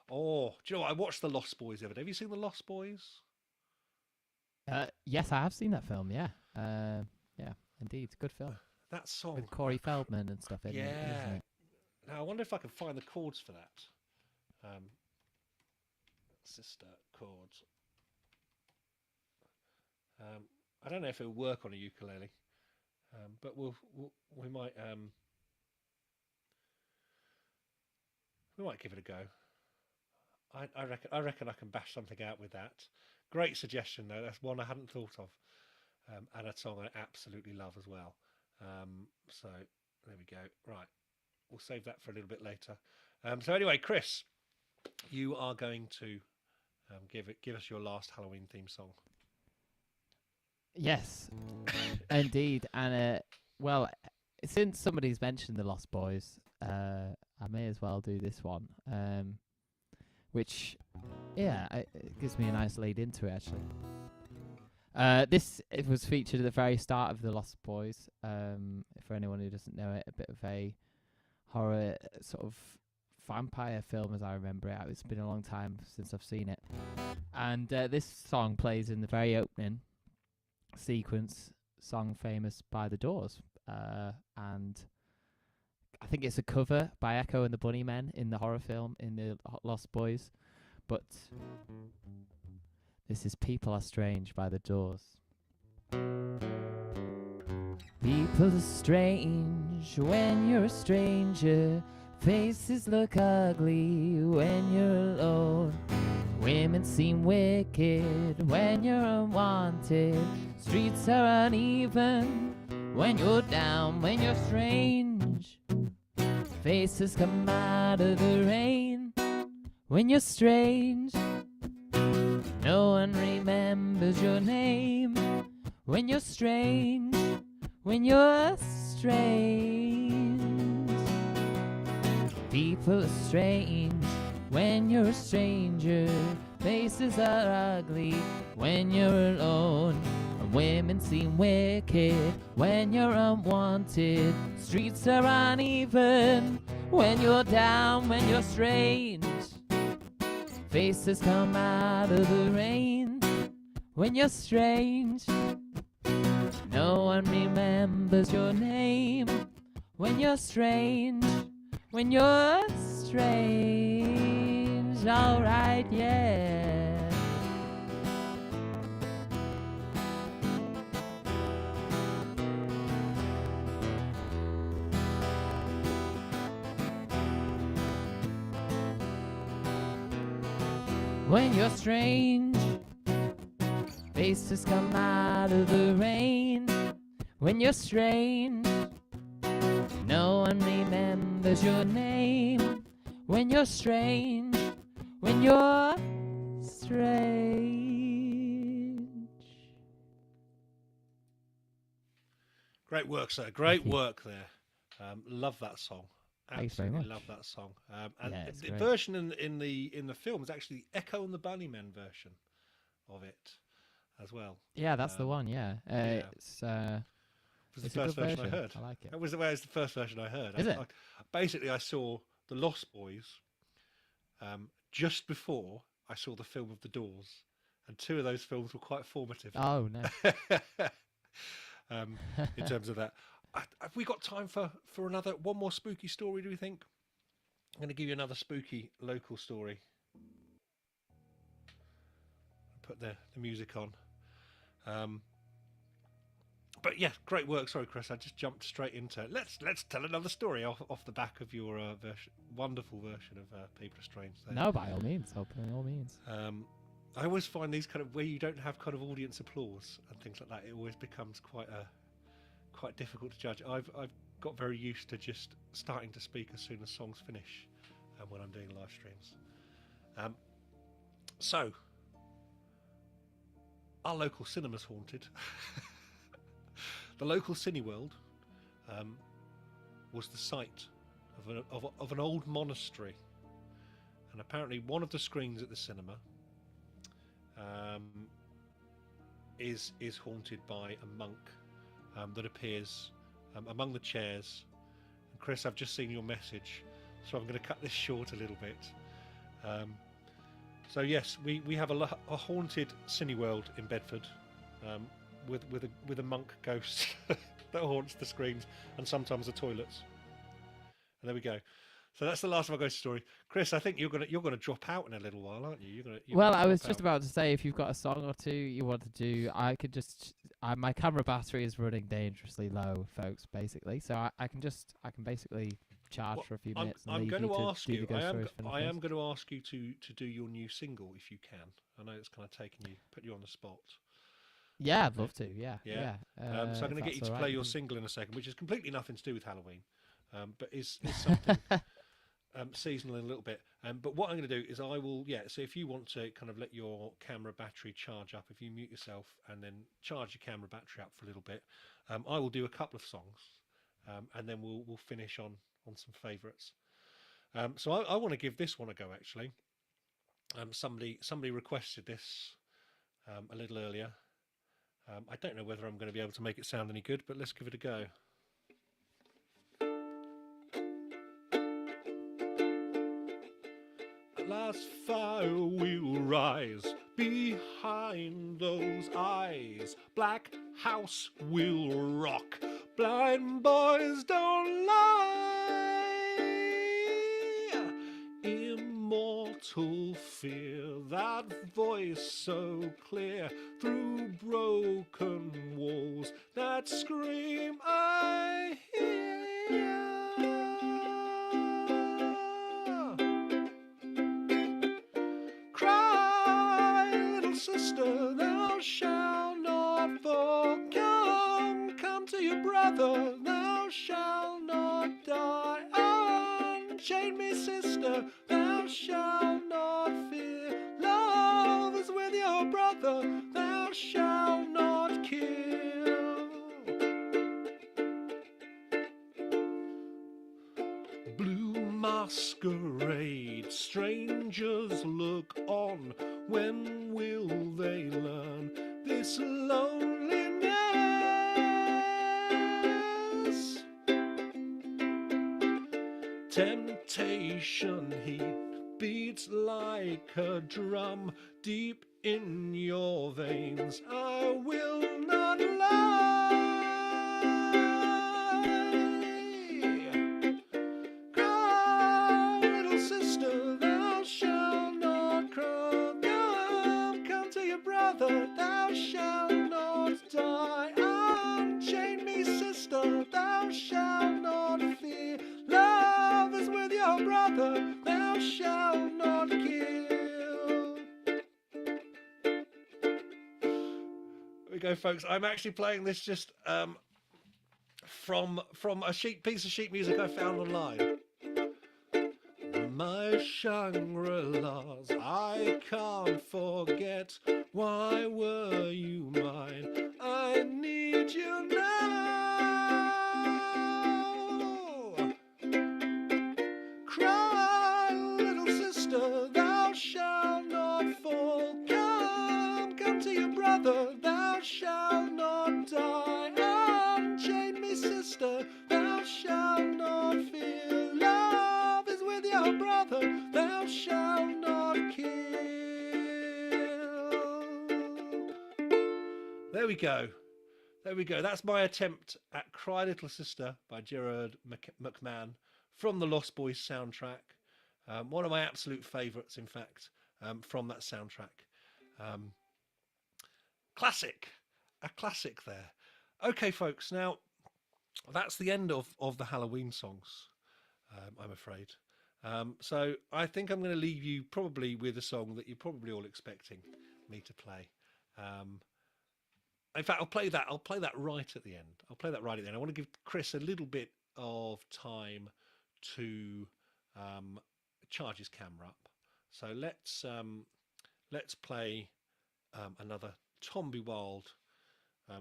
Oh, do you know what? I watched The Lost Boys the other day. Have you seen The Lost Boys? Yes, I have seen that film. Yeah, yeah, indeed, good film. That song With Corey Feldman and stuff in it, isn't it? Now, I wonder if I can find the chords for that. Sister chords. I don't know if it'll work on a ukulele, but we might give it a go. I reckon I can bash something out with that. Great suggestion though. That's one I hadn't thought of, and a song I absolutely love as well. So there we go. Right. We'll save that for a little bit later. So anyway, Chris, you are going to give us your last Halloween theme song. Yes, indeed. And well, since somebody's mentioned the Lost Boys, I may as well do this one. Which, yeah, it gives me a nice lead into it actually. This it was featured at the very start of The Lost Boys. For anyone who doesn't know it, a bit of a horror sort of vampire film as I remember it. It's been a long time since I've seen it. And this song plays in the very opening sequence, song famous by The Doors. And I think it's a cover by Echo and the Bunnymen in the horror film in the Lost Boys. But this is People Are Strange by The Doors. People are strange when you're a stranger. Faces look ugly when you're alone. Women seem wicked when you're unwanted. Streets are uneven when you're down, when you're strange. Faces come out of the rain when you're strange. No one remembers your name when you're strange, when you're strange. People are strange when you're a stranger. Faces are ugly when you're alone. And women seem wicked when you're unwanted. Streets are uneven when you're down, when you're strange. Faces come out of the rain when you're strange. No one remembers your name when you're strange, when you're strange. Alright, yeah. When you're strange, faces come out of the rain. When you're strange, no one remembers your name. When you're strange, when you're strange. Great work, sir. Great work there. Love that song. Thanks very Absolutely much. love that song. And Yeah, it's the great. version in the film is actually the Echo and the Bunnymen version of it as well. Yeah, that's the one. Yeah, yeah. it's It was the it's a first good version I heard. I like it. It was the first version I heard. Is it? Basically, I saw The Lost Boys just before I saw the film of The Doors, and two of those films were quite formative. Oh no. In terms of that. Have we got time for one more spooky story, do we think? I'm going to give you another spooky local story. Put the music on. But yeah, great work. Sorry, Chris, I just jumped straight into it. Let's tell another story off the back of your wonderful version of People Are Strange. There. No, by all means. By all means. I always find these kind of where you don't have kind of audience applause and things like that. It always becomes quite difficult to judge. I've got very used to just starting to speak as soon as songs finish when I'm doing live streams. So, our local cinema's haunted. The local Cineworld was the site of an old monastery, and apparently one of the screens at the cinema is haunted by a monk that appears among the chairs. And Chris, I've just seen your message, so I'm going to cut this short a little bit. So yes, we have a haunted Cineworld in Bedford, with a monk ghost that haunts the screens and sometimes the toilets. And there we go. So that's the last of our ghost story. Chris, I think you're gonna drop out in a little while, aren't you? Well, I was just about to say, if you've got a song or two you want to do, I could just. My camera battery is running dangerously low, folks. Basically, so I can basically charge for a few minutes. I'm going to ask you. I am going to ask you to do your new single if you can. I know it's kind of put you on the spot. Yeah, I'd love to. Yeah. So I'm going to get you to play your single in a second, which is completely nothing to do with Halloween, but is something seasonal in a little bit. But what I'm going to do is I will, so if you want to kind of let your camera battery charge up, if you mute yourself and then charge your camera battery up for a little bit, I will do a couple of songs, and then we'll finish on some favourites. So I want to give this one a go, actually. Somebody requested this a little earlier. I don't know whether I'm going to be able to make it sound any good, but let's give it a go. At last fire will rise behind those eyes. Black house will rock. Blind boys don't lie. Immortal fear, that voice so clear through broken walls, that scream I hear. Cry, little sister, thou shalt not fall. Come to your brother, thou shalt not die. Unchain me, sister, thou shalt not fear. Love is with your brother, thou shalt not kill. Blue masquerade, strangers look on. When will they learn this loneliness? Temptation heat beats like a drum deep in your veins. I will not lie. Cry, little sister, thou shalt not cry. Come to your brother, thou shalt not die. Unchain me, sister, thou shalt not fear. Love is with your brother, thou shalt not kill. There we go, folks. I'm actually playing this just from a piece of sheet music I found online. My Shangri-Las, I can't forget. Why were you mine? I need you now. Cry, little sister, thou shalt not fall. Come to your brother, thou shalt not die. Unchain me, sister, thou shalt not fear. Love is with your brother, thou shalt not kill. There we go. There we go. That's my attempt at Cry Little Sister by Gerard McMahon from the Lost Boys soundtrack. One of my absolute favourites, in fact, from that soundtrack. Classic. A classic there. Okay, folks. Now, that's the end of the Halloween songs, I'm afraid. So I think I'm going to leave you probably with a song that you're probably all expecting me to play. In fact, I'll play that right at the end. I want to give Chris a little bit of time to charge his camera up. So let's play another Tomby Wild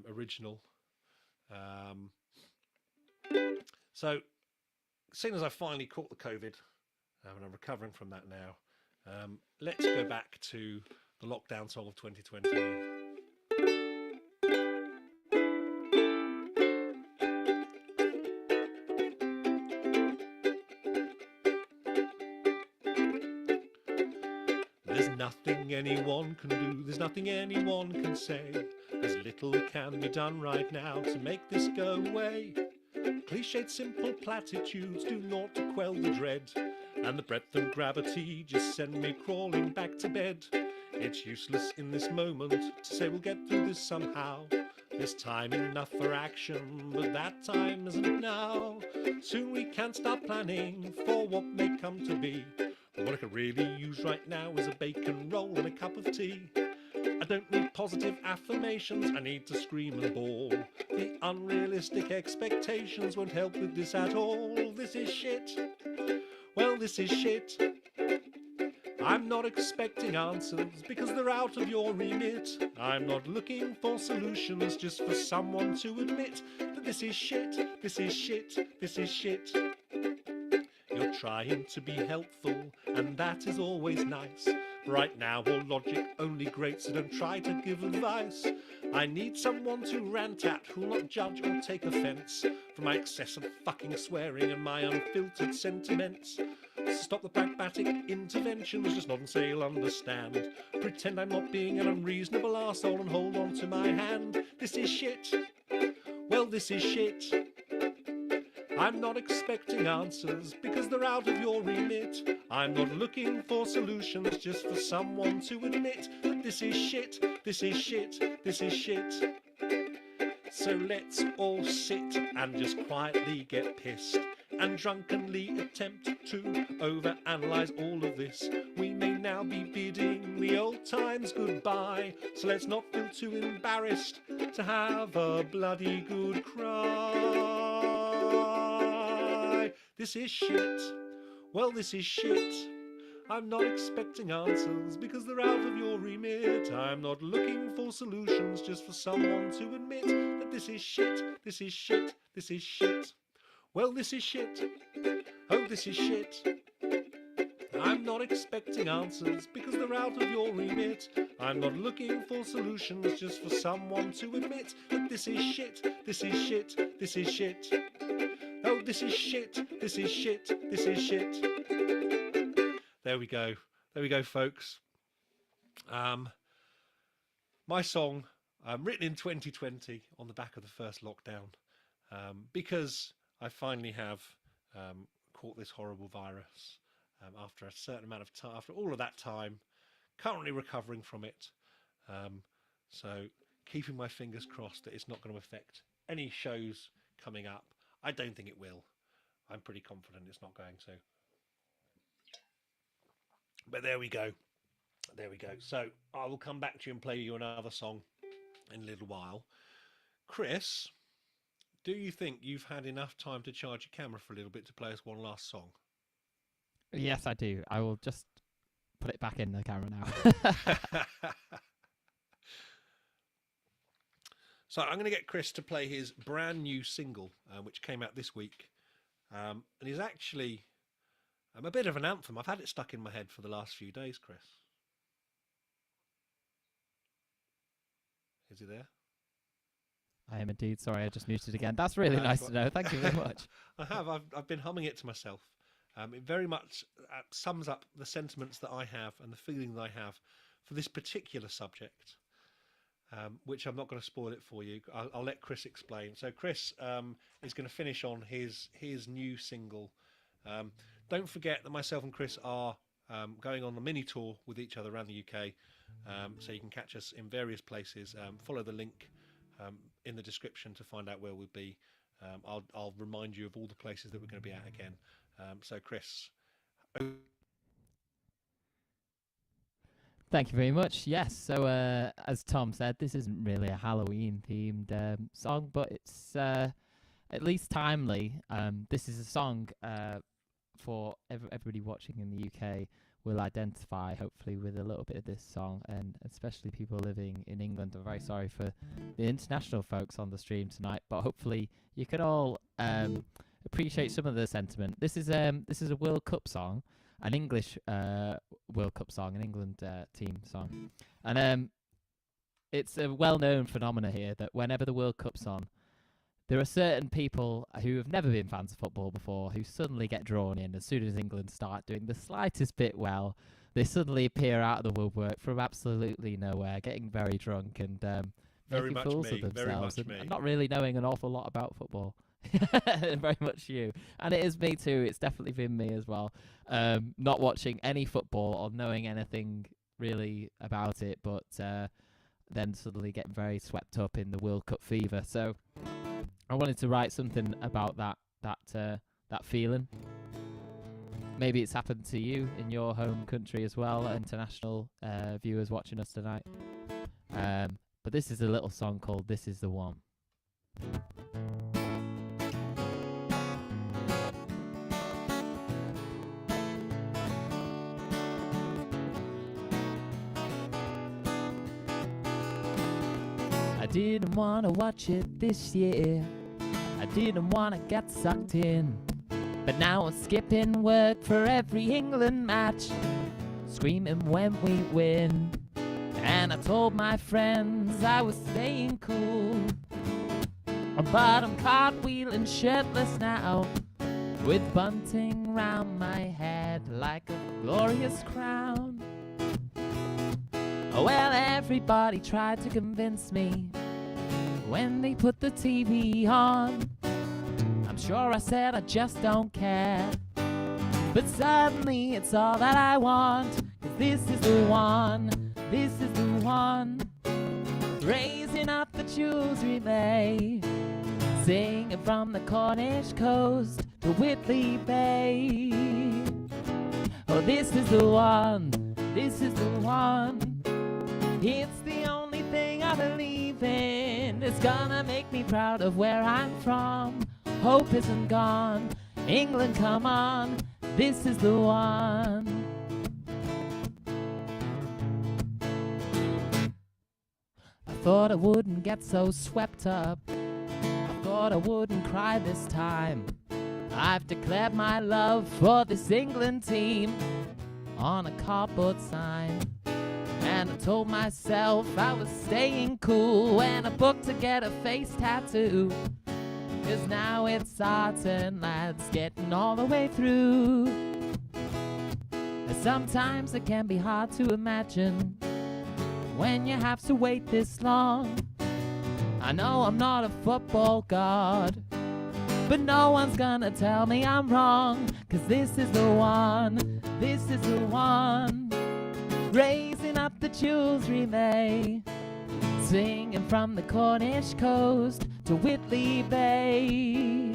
original. So, seeing as I finally caught the COVID, and I'm recovering from that now, let's go back to the lockdown song of 2020. There's nothing anyone can do, there's nothing anyone can say. There's little can be done right now to make this go away. Cliched simple platitudes do naught to quell the dread, and the breadth of gravity just send me crawling back to bed. It's useless in this moment to say we'll get through this somehow. There's time enough for action, but that time isn't now. Soon we can start planning for what may come to be. What I could really use right now is a bacon roll and a cup of tea. I don't need positive affirmations, I need to scream and bawl. The unrealistic expectations won't help with this at all. This is shit. Well, this is shit. I'm not expecting answers because they're out of your remit. I'm not looking for solutions, just for someone to admit that this is shit, this is shit, this is shit. You're trying to be helpful, and that is always nice. Right now, all logic only grates, so don't try to give advice. I need someone to rant at who'll not judge or take offence from my excessive fucking swearing and my unfiltered sentiments. Stop the pragmatic interventions, just nod and say you'll understand. Pretend I'm not being an unreasonable arsehole and hold on to my hand. This is shit. Well, this is shit. I'm not expecting answers because they're out of your remit. I'm not looking for solutions, just for someone to admit that this is shit, this is shit, this is shit. So let's all sit and just quietly get pissed and drunkenly attempt to overanalyze all of this. We may now be bidding the old times goodbye, so let's not feel too embarrassed to have a bloody good cry. This is shit. Well, this is shit. I'm not expecting answers because they're out of your remit. I'm not looking for solutions, just for someone to admit that this is shit, this is shit, this is shit. Well, this is shit. Oh, this is shit. I'm not expecting answers because they're out of your remit. I'm not looking for solutions, just for someone to admit that this is shit, this is shit, this is shit. Oh, this is shit, this is shit, this is shit. There we go. There we go, folks. My song, written in 2020 on the back of the first lockdown, because I finally have caught this horrible virus after a certain amount of time, after all of that time, currently recovering from it. So keeping my fingers crossed that it's not going to affect any shows coming up. I don't think it will. I'm pretty confident it's not going to. But there we go. There we go. So I will come back to you and play you another song in a little while. Chris, do you think you've had enough time to charge your camera for a little bit to play us one last song? Yes, I do. I will just put it back in the camera now. So I'm going to get Chris to play his brand new single, which came out this week. And is actually a bit of an anthem. I've had it stuck in my head for the last few days, Chris. Is he there? I am indeed. Sorry, I just muted again. That's really nice to know. Thank you very much. I have. I've been humming it to myself. It very much sums up the sentiments that I have and the feeling that I have for this particular subject, which I'm not going to spoil it for you. I'll let Chris explain. So Chris is going to finish on his new single. Don't forget that myself and Chris are going on a mini tour with each other around the UK. So you can catch us in various places. Follow the link in the description to find out where we'll be. I'll remind you of all the places that we're going to be at again. So Chris. Thank you very much. Yes, so as Tom said, this isn't really a Halloween themed song, but it's at least timely. This is a song for everybody watching in the UK will identify, hopefully, with a little bit of this song, and especially people living in England. I'm very sorry for the international folks on the stream tonight, but hopefully you can all appreciate some of the sentiment. This is a World Cup song, an English World Cup song, an England team song, and it's a well-known phenomena here that whenever the World Cup's on, there are certain people who have never been fans of football before who suddenly get drawn in as soon as England start doing the slightest bit well. They suddenly appear out of the woodwork from absolutely nowhere, getting very drunk and making fools of themselves and not really knowing an awful lot about football. Very much you. And it is me too. It's definitely been me as well. Not watching any football or knowing anything really about it, but then suddenly getting very swept up in the World Cup fever. So I wanted to write something about that feeling. Maybe it's happened to you in your home country as well, international viewers watching us tonight. But this is a little song called This Is the One. I didn't want to watch it this year. I didn't want to get sucked in. But now I'm skipping work for every England match. screaming when we win. And I told my friends I was staying cool, but I'm cartwheeling shirtless now, with bunting round my head like a glorious crown. Well, everybody tried to convince me when they put the TV on. I'm sure I said I just don't care, but suddenly it's all that I want. 'Cause this is the one, this is the one, raising up the jewels relay, singing from the Cornish coast to Whitley Bay. Oh, this is the one, this is the one, it's the only thing I believe in. It's gonna make me proud of where I'm from. Hope isn't gone. England, come on, this is the one. I thought I wouldn't get so swept up, I thought I wouldn't cry this time. I've declared my love for this England team on a cardboard sign. And I told myself I was staying cool when I booked to get a face tattoo. 'Cause now it's our turn, lads, getting all the way through. Sometimes it can be hard to imagine when you have to wait this long. I know I'm not a football god, but no one's gonna tell me I'm wrong. 'Cause this is the one, this is the one, raising up the jewels relay, singing from the Cornish coast to Whitley Bay.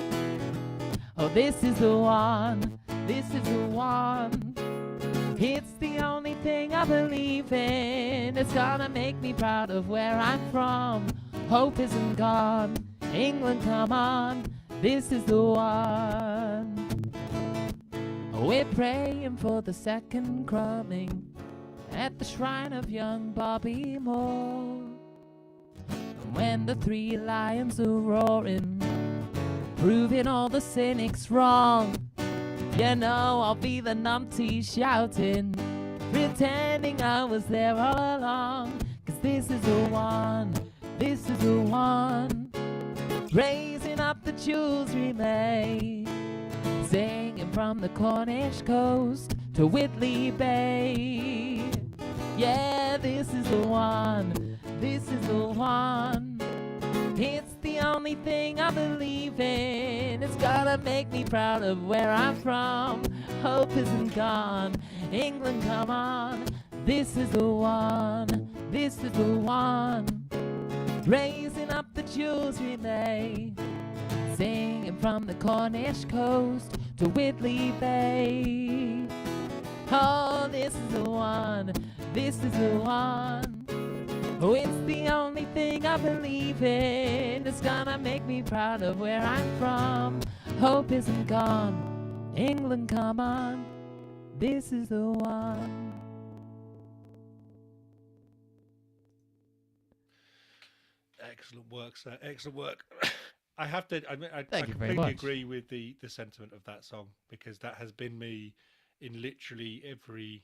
Oh, this is the one, this is the one, it's the only thing I believe in. It's gonna make me proud of where I'm from. Hope isn't gone. England, come on, this is the one. We're praying for the second coming at the shrine of young Bobby Moore. When the three lions are roaring, proving all the cynics wrong, you know I'll be the numpty shouting, pretending I was there all along. 'Cause this is the one, this is the one, raising up the jewels relay, singing from the Cornish coast to Whitley Bay. Yeah, this is the one, this is the one, it's the only thing I believe in. It's gonna make me proud of where I'm from. Hope isn't gone. England, come on, this is the one, this is the one, raising up the jewels relay, singing from the Cornish coast to Whitley Bay. Oh, this is the one, this is the one, oh, it's the only thing I believe in. It's gonna make me proud of where I'm from. Hope isn't gone. England, come on, this is the one. Excellent work, sir. Excellent work. I have to admit, I Thank you very completely much. agree with the sentiment of that song, because that has been me in literally every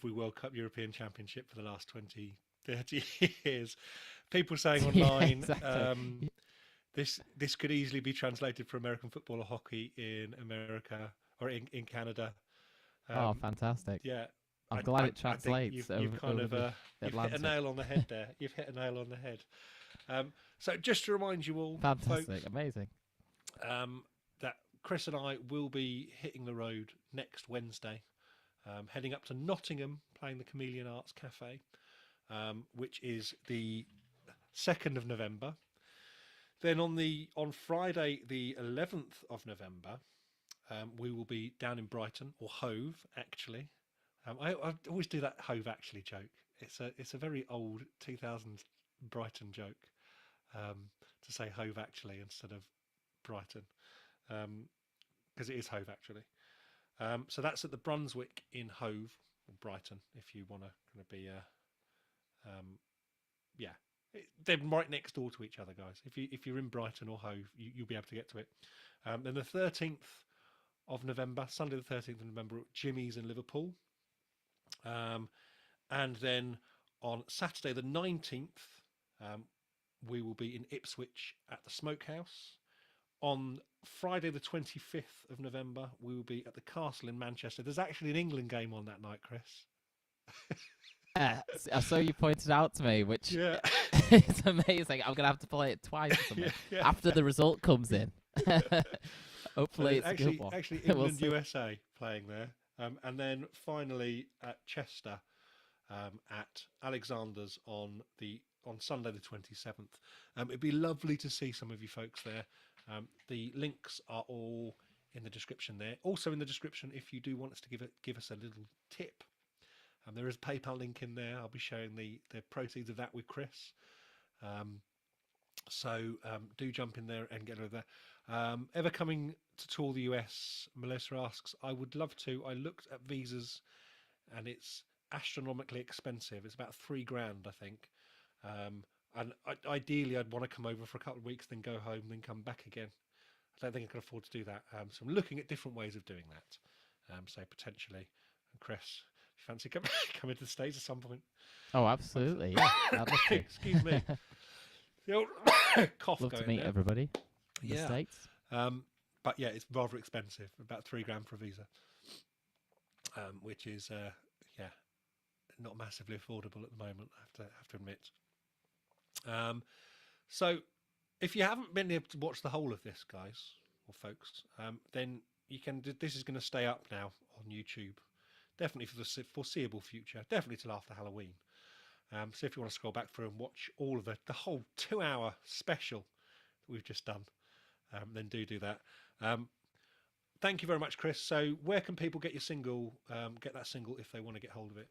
World Cup European Championship for the last 20, 30 years. People saying Yeah, online, exactly. this could easily be translated for American football or hockey in America or in Canada. Oh, fantastic. Yeah, I'm glad it I think translates you've kind of the you've hit a Atlantic. nail on the head there. You've hit a nail on the head. So just to remind you all, Fantastic, folks, amazing. that Chris and I will be hitting the road next Wednesday, heading up to Nottingham, playing the Chameleon Arts Cafe, which is the 2nd of November. Then on Friday, the 11th of November, we will be down in Brighton, or Hove, actually. I always do that Hove actually joke. It's a very old 2000s Brighton joke, to say Hove actually instead of Brighton, because it is Hove actually. So that's at the Brunswick in Hove, or Brighton, if you want to kind of be yeah. They're right next door to each other, guys. If you're in Brighton or Hove, you'll be able to get to it. Then the 13th of November, Sunday the 13th of November, at Jimmy's in Liverpool. And then on Saturday the 19th, we will be in Ipswich at the Smokehouse. On Friday the 25th of November, we will be at the Castle in Manchester. There's actually an England game on that night, Chris. I saw you pointed out to me, which Yeah. it's amazing. I'm gonna have to play it twice or something Yeah. after the result comes in. Hopefully, So it's a good one. actually We'll England see. USA playing there, and then finally at Chester, at Alexander's on Sunday the 27th. It'd be lovely to see some of you folks there. The links are all in the description there. Also in the description, if you do want us to give us a little tip, there is a PayPal link in there. I'll be sharing the proceeds of that with Chris. So do jump in there and get over there. Ever coming to tour the US? Melissa asks. I would love to. I looked at visas, and it's astronomically expensive. It's about $3,000, I think. And ideally, I'd want to come over for a couple of weeks, then go home, then come back again. I don't think I can afford to do that. So I'm looking at different ways of doing that. So potentially, Chris, if you fancy coming to the States at some point? Oh, absolutely. Yeah, I'd love to. Excuse me. The old cough Love going to meet there. everybody in the Yeah. States. But yeah, it's rather expensive. About $3,000 for a visa, which is not massively affordable at the moment. I have to admit. So if you haven't been able to watch the whole of this, guys or folks, then you can. This is going to stay up now on YouTube, definitely for the foreseeable future. Definitely till after Halloween. So if you want to scroll back through and watch all of the whole 2-hour special that we've just done, then do that. Thank you very much, Chris. So where can people get your single? Get that single if they want to get hold of it.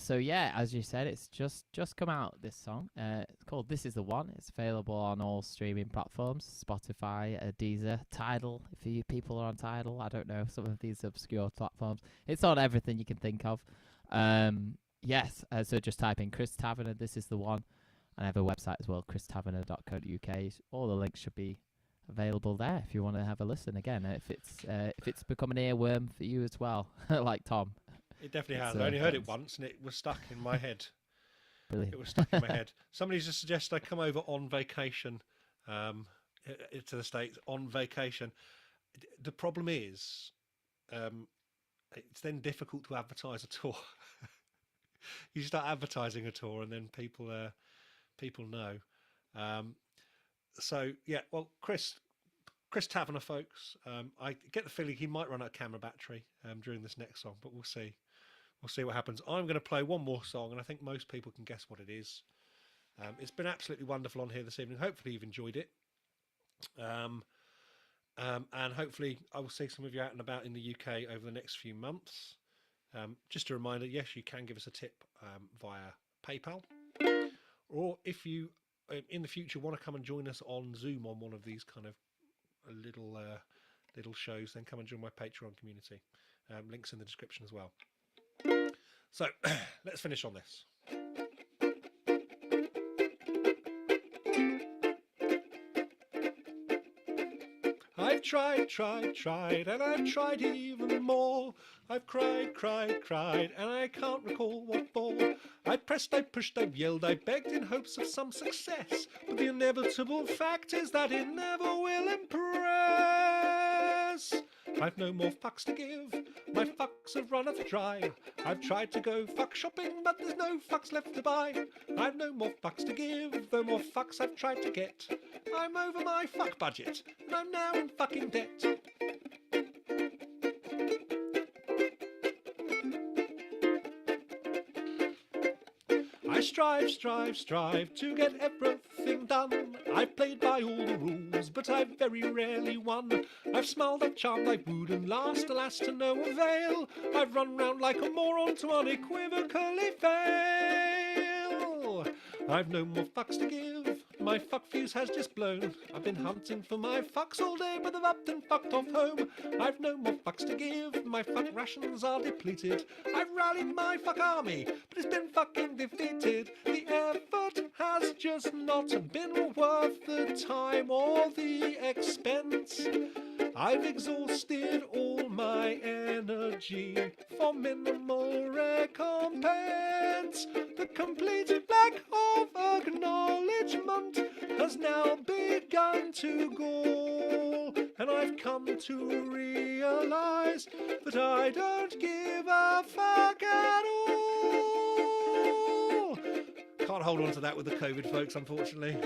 So yeah, as you said, it's just come out, this song. It's called This Is The One. It's available on all streaming platforms, Spotify, Deezer, Tidal, if you people are on Tidal. I don't know, some of these obscure platforms. It's on everything you can think of. Yes, so just type in Chris Tavener, This Is The One. And I have a website as well, christavener.co.uk. All the links should be available there if you want to have a listen again. If it's become an earworm for you as well, like Tom. It definitely has. It's, I only heard it once, and it was stuck in my head. Brilliant. It was stuck in my head. Somebody's just suggested I come over on vacation to the States on vacation. The problem is, it's then difficult to advertise a tour. You start advertising a tour, and then people know. So yeah, well, Chris Tavener, folks. I get the feeling he might run out of camera battery during this next song, but we'll see. We'll see what happens. I'm going to play one more song, and I think most people can guess what it is. It's been absolutely wonderful on here this evening. Hopefully you've enjoyed it. And hopefully I will see some of you out and about in the UK over the next few months. Just a reminder, yes, you can give us a tip via PayPal. Or if you, in the future, want to come and join us on Zoom on one of these kind of little shows, then come and join my Patreon community. Links in the description as well. So let's finish on this. I've tried, and I've tried even more. I've cried, and I can't recall what for. I pressed, I pushed, I yelled, I begged in hopes of some success. But the inevitable fact is that it never will impress. I've no more fucks to give, my fucks have run out dry. I've tried to go fuck shopping, but there's no fucks left to buy. I've no more fucks to give, though more fucks I've tried to get. I'm over my fuck budget, and I'm now in fucking debt. I strive to get everything done. I've played by all the rules, but I've very rarely won. I've smiled, I've charmed, I've wooed, and last, alas, to no avail. I've run round like a moron to unequivocally fail. I've no more fucks to give, my fuck fuse has just blown. I've been hunting for my fucks all day, but they've upped and fucked off home. I've no more fucks to give, my fuck rations are depleted. I've rallied my fuck army, but it's been fucking defeated. The effort has just not been worth the time or the expense. I've exhausted all my energy for minimal recompense. The complete lack of acknowledgement has now begun to gall, and I've come to realise that I don't give a fuck at all. Can't hold on to that with the COVID, folks, unfortunately.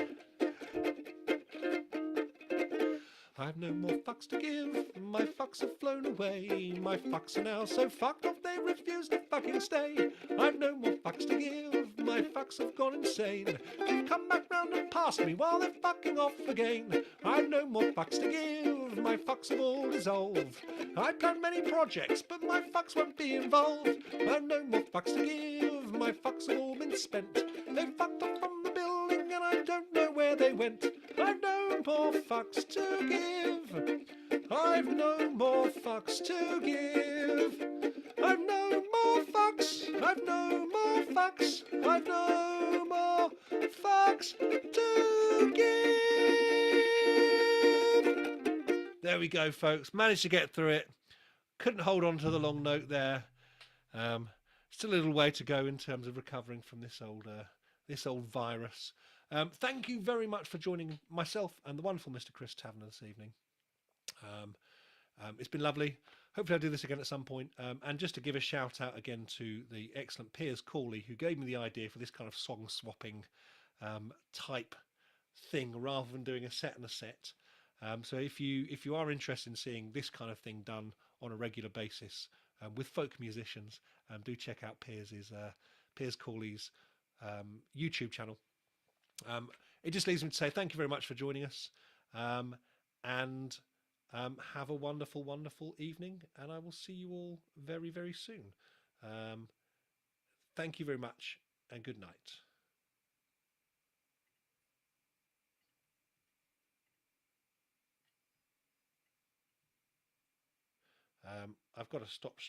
I've no more fucks to give, my fucks have flown away. My fucks are now so fucked off they refuse to fucking stay. I've no more fucks to give, my fucks have gone insane. They've come back round and passed me while they're fucking off again. I've no more fucks to give, my fucks have all dissolved. I've planned many projects, but my fucks won't be involved. I've no more fucks to give, my fucks have all been spent. They fucked off from the building and I don't know where they went. I've no more fucks to give. I've no more fucks to give. I've no more fucks. I've no more fucks. I've no more fucks to give. There we go, folks. Managed to get through it. Couldn't hold on to the long note there. Still a little way to go in terms of recovering from this old virus. Thank you very much for joining myself and the wonderful Mr. Chris Tavener this evening. It's been lovely. Hopefully I'll do this again at some point. And just to give a shout out again to the excellent Piers Corley, who gave me the idea for this kind of song swapping type thing rather than doing a set and a set. So if you are interested in seeing this kind of thing done on a regular basis with folk musicians, do check out Piers Corley's YouTube channel. It just leaves me to say thank you very much for joining us, and have a wonderful, wonderful evening, and I will see you all very, very soon. Thank you very much, and good night. I've got to stop streaming.